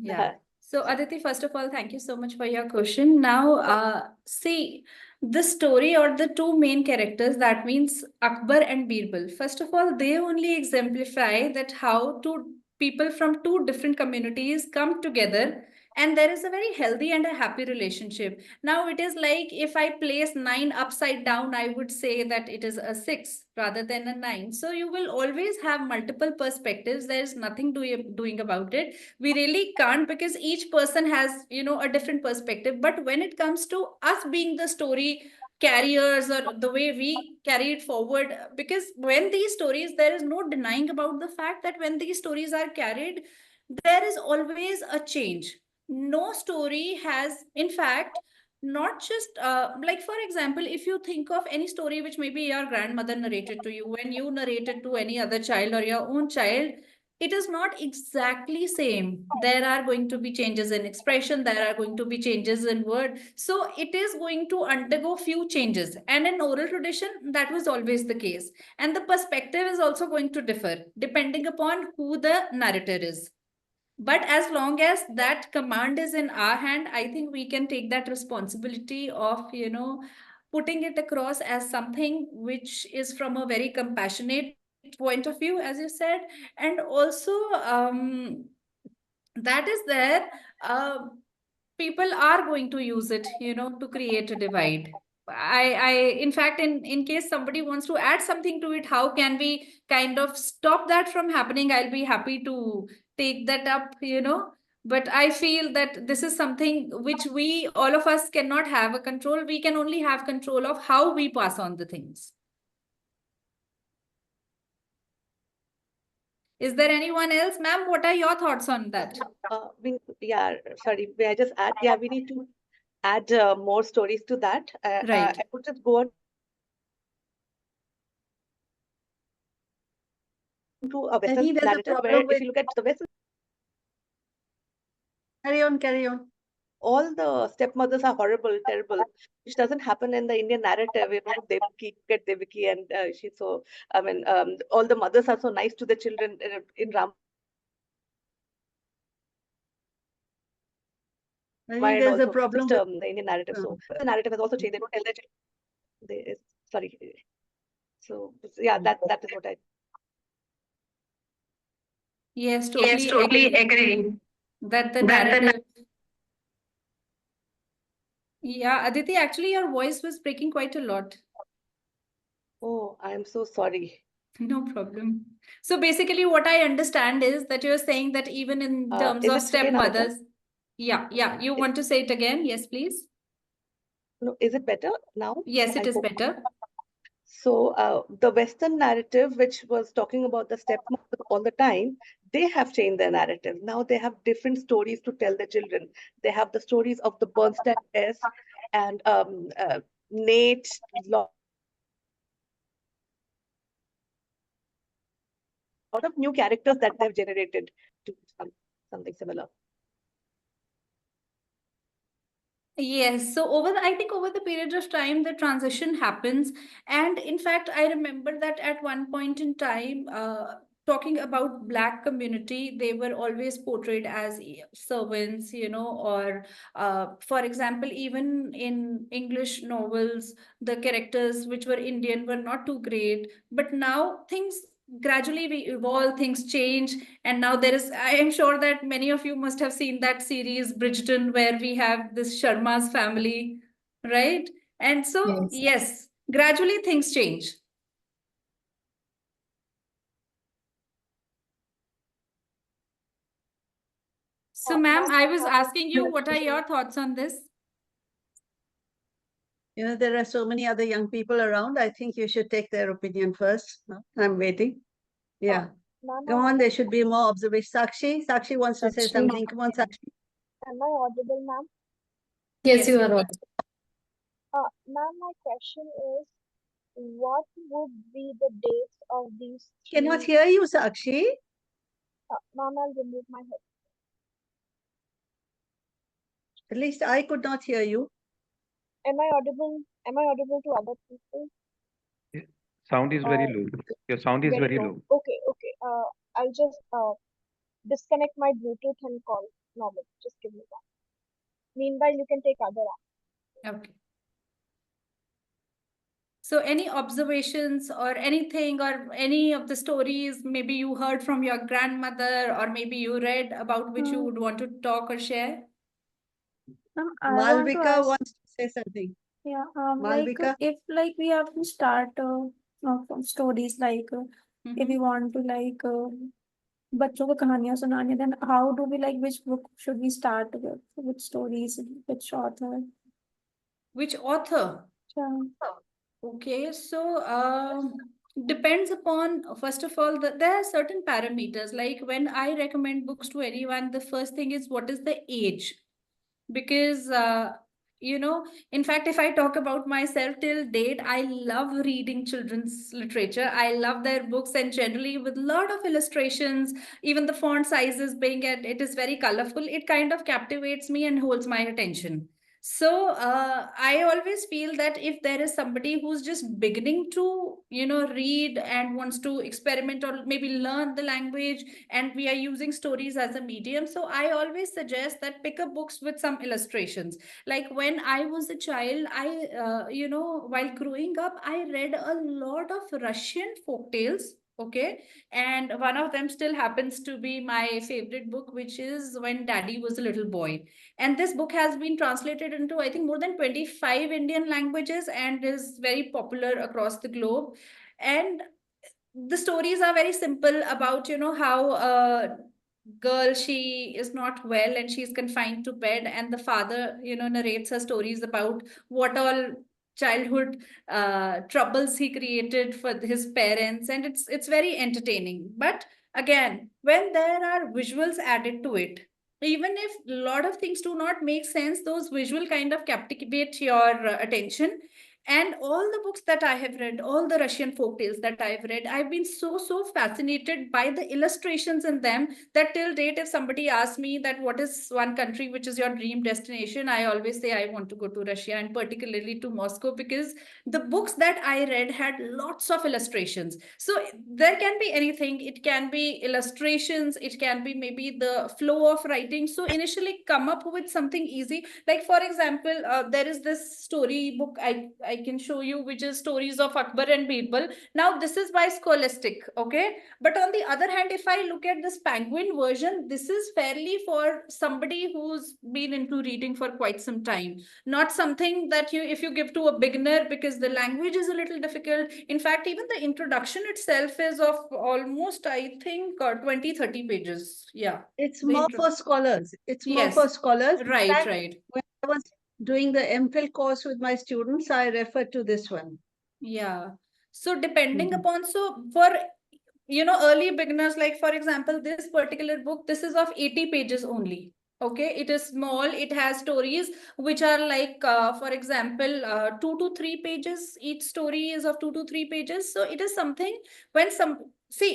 Yeah. So Aditi, first of all, thank you so much for your question. Now, see, the story or the two main characters, that means Akbar and Birbal. First of all, they only exemplify that how two people from two different communities come together and there is a very healthy and a happy relationship. Now it is like if I place 9 upside down, I would say that it is a 6 rather than a 9. So you will always have multiple perspectives. There is nothing doing about it. We really can't, because each person has, a different perspective. But when it comes to us being the story carriers or the way we carry it forward, because when these stories, there is no denying about the fact that when these stories are carried, there is always a change. No story has, in fact, not just like, for example, if you think of any story which maybe your grandmother narrated to you, when you narrated to any other child or your own child, it is not exactly same. There are going to be changes in expression, there are going to be changes in word, so it is going to undergo few changes. And in oral tradition, that was always the case, and the perspective is also going to differ depending upon who the narrator is. But as long as that command is in our hand, I think we can take that responsibility of, putting it across as something which is from a very compassionate point of view, as you said. And also, that is there. People are going to use it, to create a divide. In fact, in case somebody wants to add something to it, how can we kind of stop that from happening? I'll be happy to take that up, But I feel that this is something which we, all of us, cannot have a control. We can only have control of how we pass on the things. Is there anyone else? Ma'am, what are your thoughts on that? Sorry, may I just add? Yeah, we need to add more stories to that. Right. I would just go on to a Western narrative where if you look at the Western... Carry on. All the stepmothers are horrible, terrible, which doesn't happen in the Indian narrative. Devaki, and she's so, all the mothers are so nice to the children in Ram. I think there's a problem with the Indian narrative. So the narrative has also changed. They don't tell their sorry. So yeah, that is what I... Yes, totally agree. That the narrative... Yeah, Aditi, actually your voice was breaking quite a lot. Oh, I am so sorry. No problem. So basically what I understand is that you're saying that even in terms of stepmothers... Yeah, you want to say it again? Yes, please. No, is it better now? Yes, it is better. So the Western narrative, which was talking about the stepmother all the time, they have changed their narrative. Now they have different stories to tell their children. They have the stories of the Bernstein S and Nate, lot of new characters that they've generated to something similar. Yes, so I think over the period of time, the transition happens. And in fact, I remember that at one point in time, talking about Black community, they were always portrayed as servants, or for example, even in English novels, the characters which were Indian were not too great. But now things gradually we evolve, things change, and now I am sure that many of you must have seen that series Bridgerton, where we have this Sharma's family, right? And so yes, gradually things change. So ma'am, I was asking you, what are your thoughts on this? There are so many other young people around. I think you should take their opinion first. I'm waiting. Yeah. Come on, there should be more observation. Sakshi wants to say something. Come on, Sakshi. Am I audible, ma'am? Yes, you are audible. Ma'am, my question is, what would be the dates of these Cannot hear you, Sakshi. Ma'am, I'll remove my head. At least I could not hear you. Am I audible? Am I audible to other people? Sound is very low. Your sound is very low. Okay, okay. I'll just disconnect my Bluetooth and call normal. Just give me that. Meanwhile, you can take other apps. Okay. So any observations or anything or any of the stories maybe you heard from your grandmother or maybe you read about which you would want to talk or share? Malvika wants to say something. Yeah, Malvika? if we have to start from stories if we want to बच्चों को कहानियां सुनानी, then how do we which book should we start with? Which stories, which author? Which author? Yeah. Okay, so depends upon, first of all, there are certain parameters. Like when I recommend books to anyone, the first thing is what is the age? Because in fact, if I talk about myself till date, I love reading children's literature. I love their books, and generally with a lot of illustrations, even the font sizes being it is very colorful, it kind of captivates me and holds my attention. So I always feel that if there is somebody who's just beginning to, read and wants to experiment or maybe learn the language, and we are using stories as a medium, so I always suggest that pick up books with some illustrations. Like when I was a child, while growing up, I read a lot of Russian folk tales. Okay. And one of them still happens to be my favorite book, which is When Daddy Was a Little Boy. And this book has been translated into, I think, more than 25 Indian languages and is very popular across the globe. And the stories are very simple about, how girl, she is not well and she's confined to bed, and the father narrates her stories about what all childhood troubles he created for his parents, and it's very entertaining. But again, when there are visuals added to it, even if a lot of things do not make sense, those visual kind of captivate your attention. And all the books that I have read, all the Russian folk tales that I've read, I've been so fascinated by the illustrations in them that till date, if somebody asks me that what is one country which is your dream destination, I always say I want to go to Russia, and particularly to Moscow, because the books that I read had lots of illustrations. So there can be anything. It can be illustrations. It can be maybe the flow of writing. So initially come up with something easy. Like for example, there is this story book I can show you, which is Stories of Akbar and Birbal. Now this is by Scholastic, okay? But on the other hand, if I look at this Penguin version, this is fairly for somebody who's been into reading for quite some time. Not something that if you give to a beginner, because the language is a little difficult. In fact, even the introduction itself is of almost, I think, 20-30 pages. Yeah. It's more for scholars. It's more for scholars. Right, In fact, right. When I was doing the MPhil course with my students, I referred to this one. Yeah. So depending upon, so for, early beginners, like for example, this particular book, this is of 80 pages only. Okay, it is small. It has stories which are like, for example, 2 to 3 pages. Each story is of 2 to 3 pages. So it is something when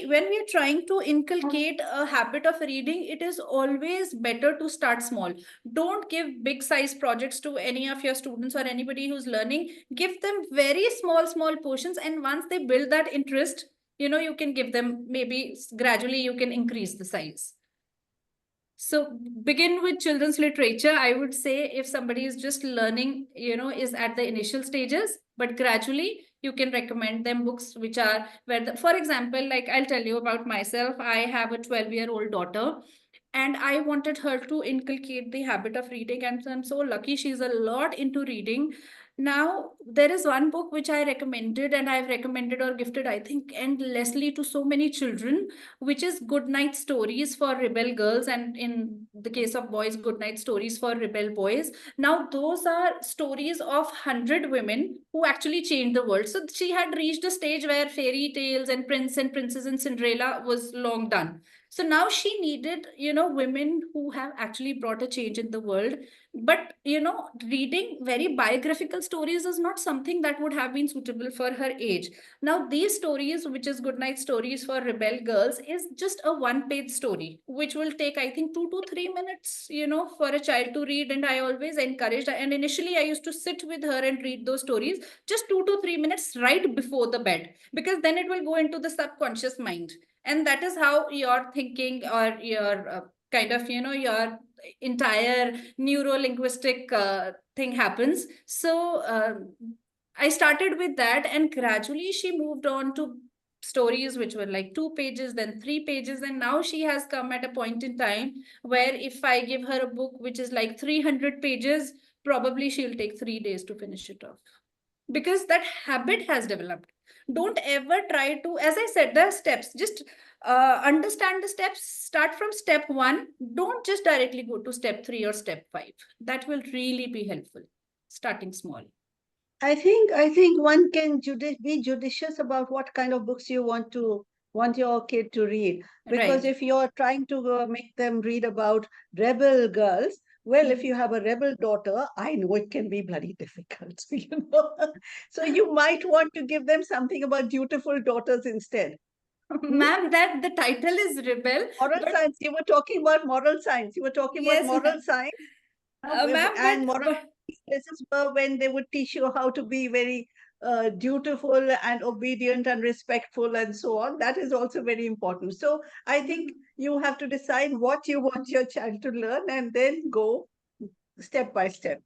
when we are trying to inculcate a habit of reading, it is always better to start small. Don't give big size projects to any of your students or anybody who's learning. Give them very small portions. And once they build that interest, you can give them, maybe gradually you can increase the size. So begin with children's literature. I would say if somebody is just learning, is at the initial stages, but gradually you can recommend them books which are for example, like I'll tell you about myself. I have a 12-year-old daughter, and I wanted her to inculcate the habit of reading. And I'm so lucky she's a lot into reading. Now, there is one book which I recommended, and I've recommended or gifted, I think, endlessly to so many children, which is Good Night Stories for Rebel Girls. And in the case of boys, Good Night Stories for Rebel Boys. Now, those are stories of 100 women who actually changed the world. So she had reached a stage where fairy tales and prince and princess and Cinderella was long done. So now she needed, women who have actually brought a change in the world. But, reading very biographical stories is not something that would have been suitable for her age. Now, these stories, which is Goodnight Stories for Rebel Girls, is just a one-page story, which will take, I think, 2 to 3 minutes, for a child to read. And I always encouraged, and initially I used to sit with her and read those stories just 2 to 3 minutes right before the bed, because then it will go into the subconscious mind. And that is how your thinking or your kind of, your entire neuro-linguistic thing happens. So I started with that, and gradually she moved on to stories which were like 2 pages, then 3 pages, and now she has come at a point in time where if I give her a book which is like 300 pages, probably she'll take 3 days to finish it off, because that habit has developed. Don't ever try to, as I said, there are steps. Just understand the steps. Start from step 1. Don't just directly go to step 3 or step 5. That will really be helpful. Starting small. I think one can be judicious about what kind of books you want your kid to read. Because Right. if you're trying to make them read about rebel girls, well, if you have a rebel daughter, I know it can be bloody difficult, So you might want to give them something about dutiful daughters instead. Ma'am, that the title is Rebel. Moral science. You were talking about moral science. You were talking about Yes, moral ma'am. science. Ma'am, And moral places were when they would teach you how to be very dutiful and obedient and respectful and so on. That is also very important. So I think you have to decide what you want your child to learn and then go step by step.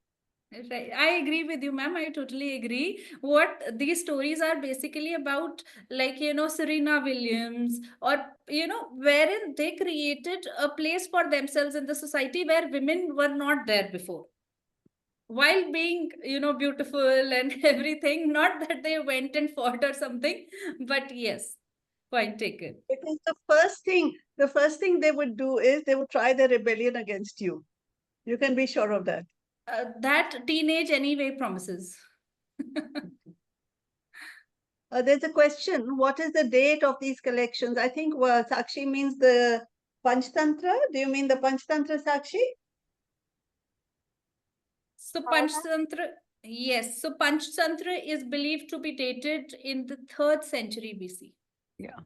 Right. I agree with you, ma'am. I totally agree. What these stories are basically about, like, Serena Williams, or, wherein they created a place for themselves in the society where women were not there before. While being, beautiful and everything, not that they went and fought or something, but yes, point taken. Because the first thing they would do is they would try the rebellion against you. You can be sure of that. That teenage anyway promises. There's a question. What is the date of these collections? I think Sakshi means the Panchtantra. Do you mean the Panchtantra, Sakshi? So Panchtantra, yes. So Panchtantra is believed to be dated in the 3rd century BC. Yeah.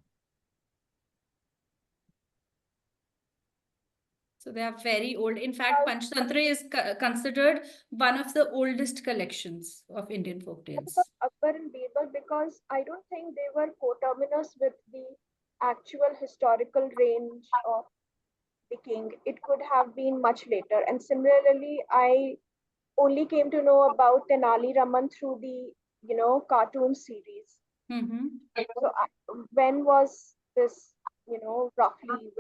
So they are very old. In fact, Panchtantra is considered one of the oldest collections of Indian folk tales. Akbar and Birbal, because I don't think they were coterminous with the actual historical range of the king. It could have been much later. And similarly, I only came to know about Tenali Raman through the, cartoon series. So when was this, roughly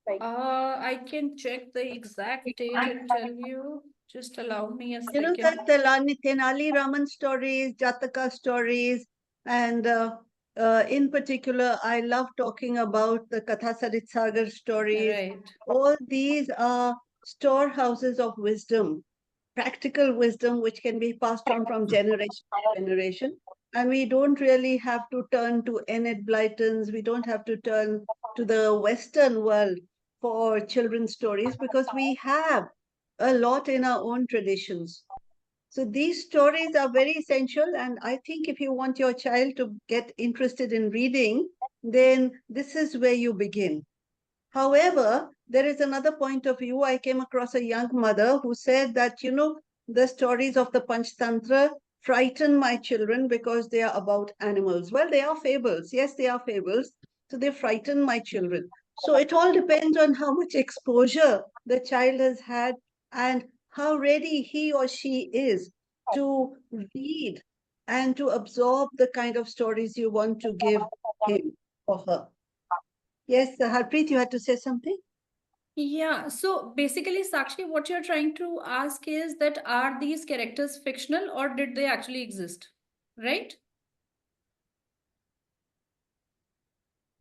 like? I can check the exact date and tell you. Just allow me a second. You know that Tenali Raman stories, Jataka stories, and in particular, I love talking about the Katha Sarit Sagar stories. Right. All these are storehouses of wisdom, practical wisdom, which can be passed on from generation to generation. And we don't really have to turn to Enid Blyton's, we don't have to turn to the Western world for children's stories, because we have a lot in our own traditions. So these stories are very essential. And I think if you want your child to get interested in reading, then this is where you begin. However, there is another point of view. I came across a young mother who said that, the stories of the Panchtantra frighten my children because they are about animals. Well, they are fables. Yes, they are fables. So they frighten my children. So it all depends on how much exposure the child has had and how ready he or she is to read and to absorb the kind of stories you want to give him or her. Yes, Harpreet, you had to say something? Yeah, so basically, Sakshi, what you're trying to ask is that are these characters fictional or did they actually exist? Right?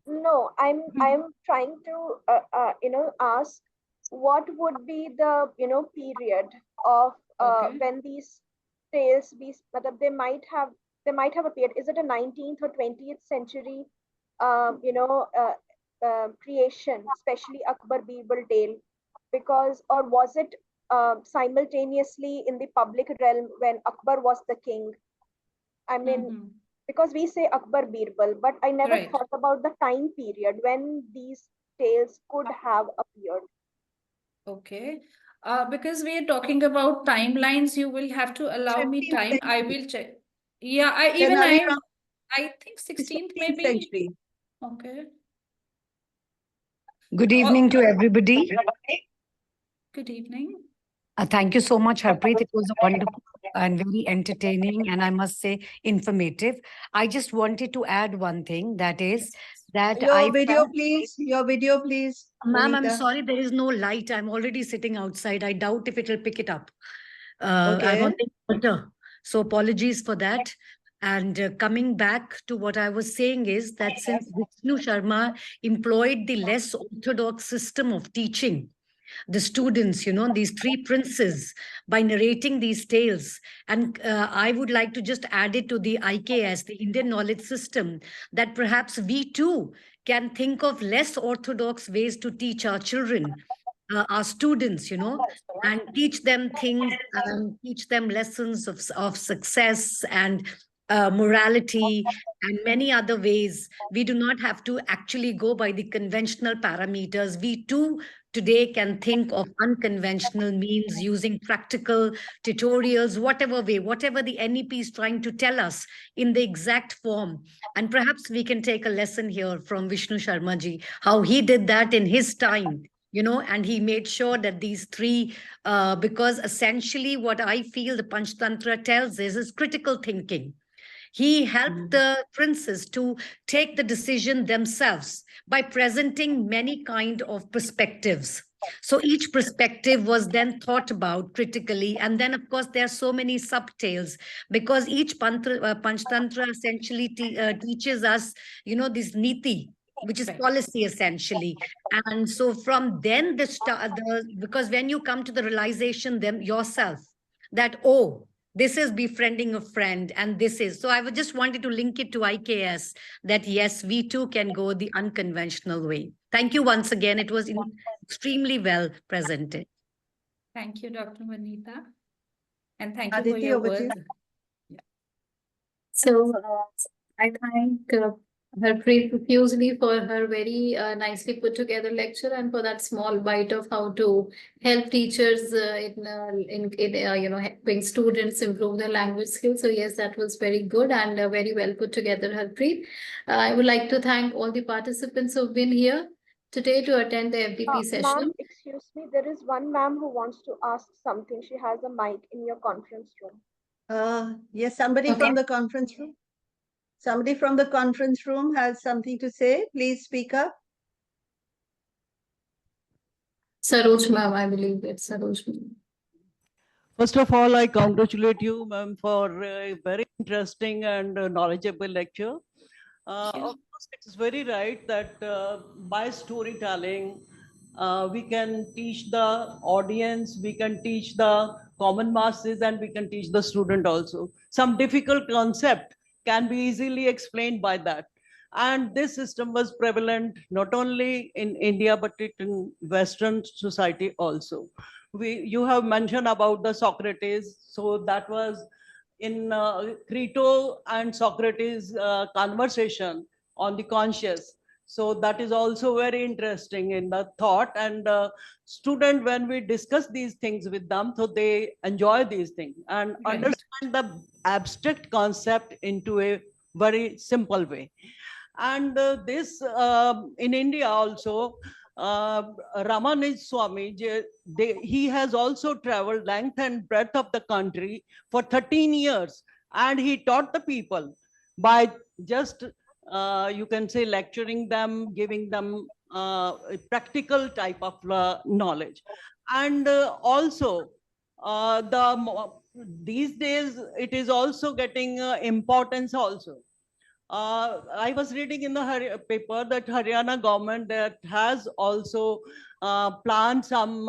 No, I'm trying to ask what would be the period of when these tales they might have appeared. Is it a 19th or 20th century creation, especially Akbar Birbal tale, because, or was it simultaneously in the public realm when Akbar was the king. I mean, because we say Akbar Birbal, but I never Right. thought about the time period when these tales could have appeared. Okay. Because we are talking about timelines, you will have to allow me 15th time. I century. will check. Yeah, Generally from I think 16th 15th maybe. century. Okay. Good evening to everybody. Good evening. Thank you so much, Harpreet. It was a wonderful and very entertaining, and I must say informative. I just wanted to add one thing, that is that Your video, please. Your video, please. Ma'am, I'm Vanita. sorry, there is no light. I'm already sitting outside. I doubt if it will pick it up. I'm Okay. on the water, so apologies for that. And coming back to what I was saying is that since Vishnu Sharma employed the less orthodox system of teaching the students, these three princes, by narrating these tales. And I would like to just add it to the IKS, the Indian knowledge system, that perhaps we too can think of less orthodox ways to teach our children, our students, and teach them things, teach them lessons of success and morality and many other ways. We do not have to actually go by the conventional parameters. We too today can think of unconventional means using practical tutorials, whatever way, whatever the NEP is trying to tell us in the exact form. And perhaps we can take a lesson here from Vishnu Sharma ji, how he did that in his time, and he made sure that these three, because essentially what I feel the Panchtantra tells is critical thinking. He helped the princes to take the decision themselves by presenting many kind of perspectives. So each perspective was then thought about critically. And then, of course, there are so many subtales because each Panchtantra essentially teaches us, this niti, which is policy essentially. And so from then, because when you come to the realization them yourself that, oh, this is befriending a friend, and this is. So I would just wanted to link it to IKS that yes, we too can go the unconventional way. Thank you once again. It was extremely well presented. Thank you, Dr. Vanita. And thank you for Aditi, your over to you. words. Yeah. So I thank Harpreet profusely for her very nicely put together lecture and for that small bite of how to help teachers in helping students improve their language skills. So yes, that was very good and very well put together, Harpreet. I would like to thank all the participants who've been here today to attend the FDP session. Ma'am, excuse me, there is one ma'am who wants to ask something. She has a mic in your conference room. Yes, somebody from the conference room. Somebody from the conference room has something to say. Please speak up. Saroj ma'am, I believe it's Saroj ma'am. First of all, I congratulate you, ma'am, for a very interesting and knowledgeable lecture. Of course, it's very right that by storytelling, we can teach the audience, we can teach the common masses, and we can teach the student also. Some difficult concept can be easily explained by that. And this system was prevalent not only in India, but in Western society also. You have mentioned about the Socrates. So that was in Crito and Socrates conversation on the conscious. So that is also very interesting in the thought. And student, when we discuss these things with them, so they enjoy these things and understand the abstract concept into a very simple way. And this in India also, Ramanand Swami, he has also traveled length and breadth of the country for 13 years. And he taught the people by just, you can say, lecturing them, giving them a practical type of knowledge. And also, these days, it is also getting importance also. I was reading in the paper that Haryana government that has also planned some,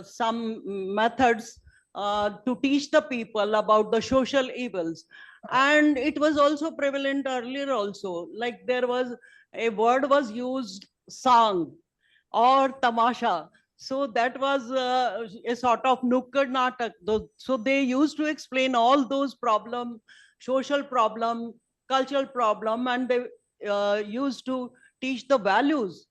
some methods to teach the people about the social evils. And it was also prevalent earlier also, like there was a word was used, sang or tamasha. So that was a sort of nukkad natak. So they used to explain all those problem, social problem, cultural problem, and they used to teach the values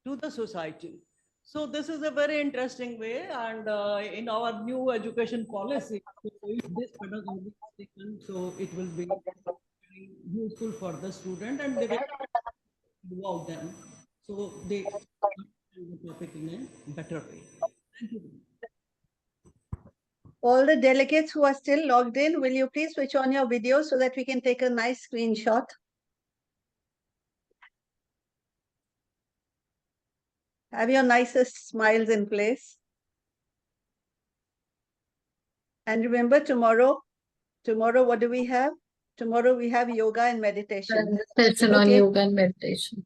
to the society. So this is a very interesting way, and in our new education policy, if this pedagogy is taken, so it will be very useful for the student, and they will involve them, so they understand the topic in a better way. Thank you. All the delegates who are still logged in, will you please switch on your video so that we can take a nice screenshot? Have your nicest smiles in place. And remember, tomorrow, what do we have? Tomorrow we have yoga and meditation. Session on yoga and meditation.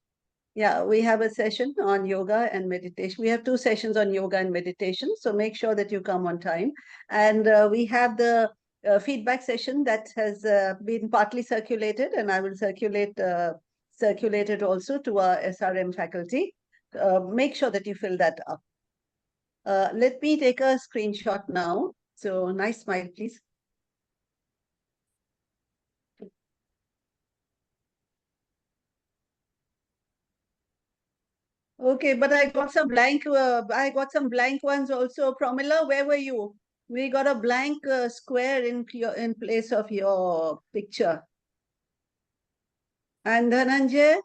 Yeah, we have a session on yoga and meditation. We have 2 sessions on yoga and meditation. So make sure that you come on time. And we have the feedback session that has been partly circulated, and I will circulate it also to our SRM faculty. Make sure that you fill that up. Let me take a screenshot now. So nice smile, please. Okay, but I got some blank ones also. Pramila, where were you? We got a blank square in place of your picture. And Dhananjay,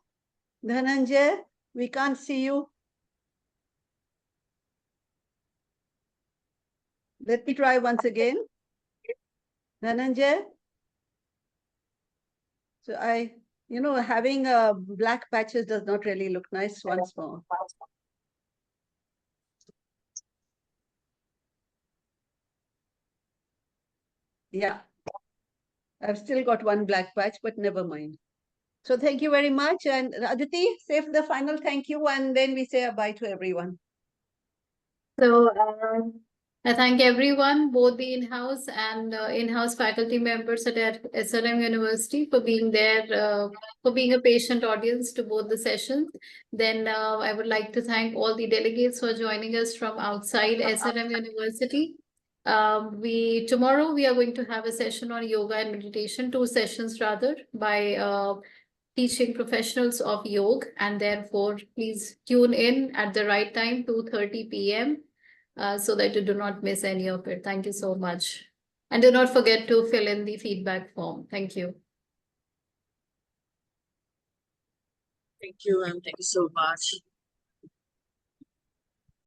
we can't see you. Let me try once again. Dhananjay. So having black patches does not really look nice. Once more. Yeah, I've still got one black patch, but never mind. So thank you very much. And Aditi, say the final thank you, and then we say a bye to everyone. So I thank everyone, both the in-house and in-house faculty members at SRM University for being there, for being a patient audience to both the sessions. Then I would like to thank all the delegates for joining us from outside SRM University. Tomorrow we are going to have a session on yoga and meditation, 2 sessions rather, by teaching professionals of yoga, and therefore please tune in at the right time, 2:30 p.m. So that you do not miss any of it. Thank you so much. And do not forget to fill in the feedback form. Thank you. Thank you, and thank you so much.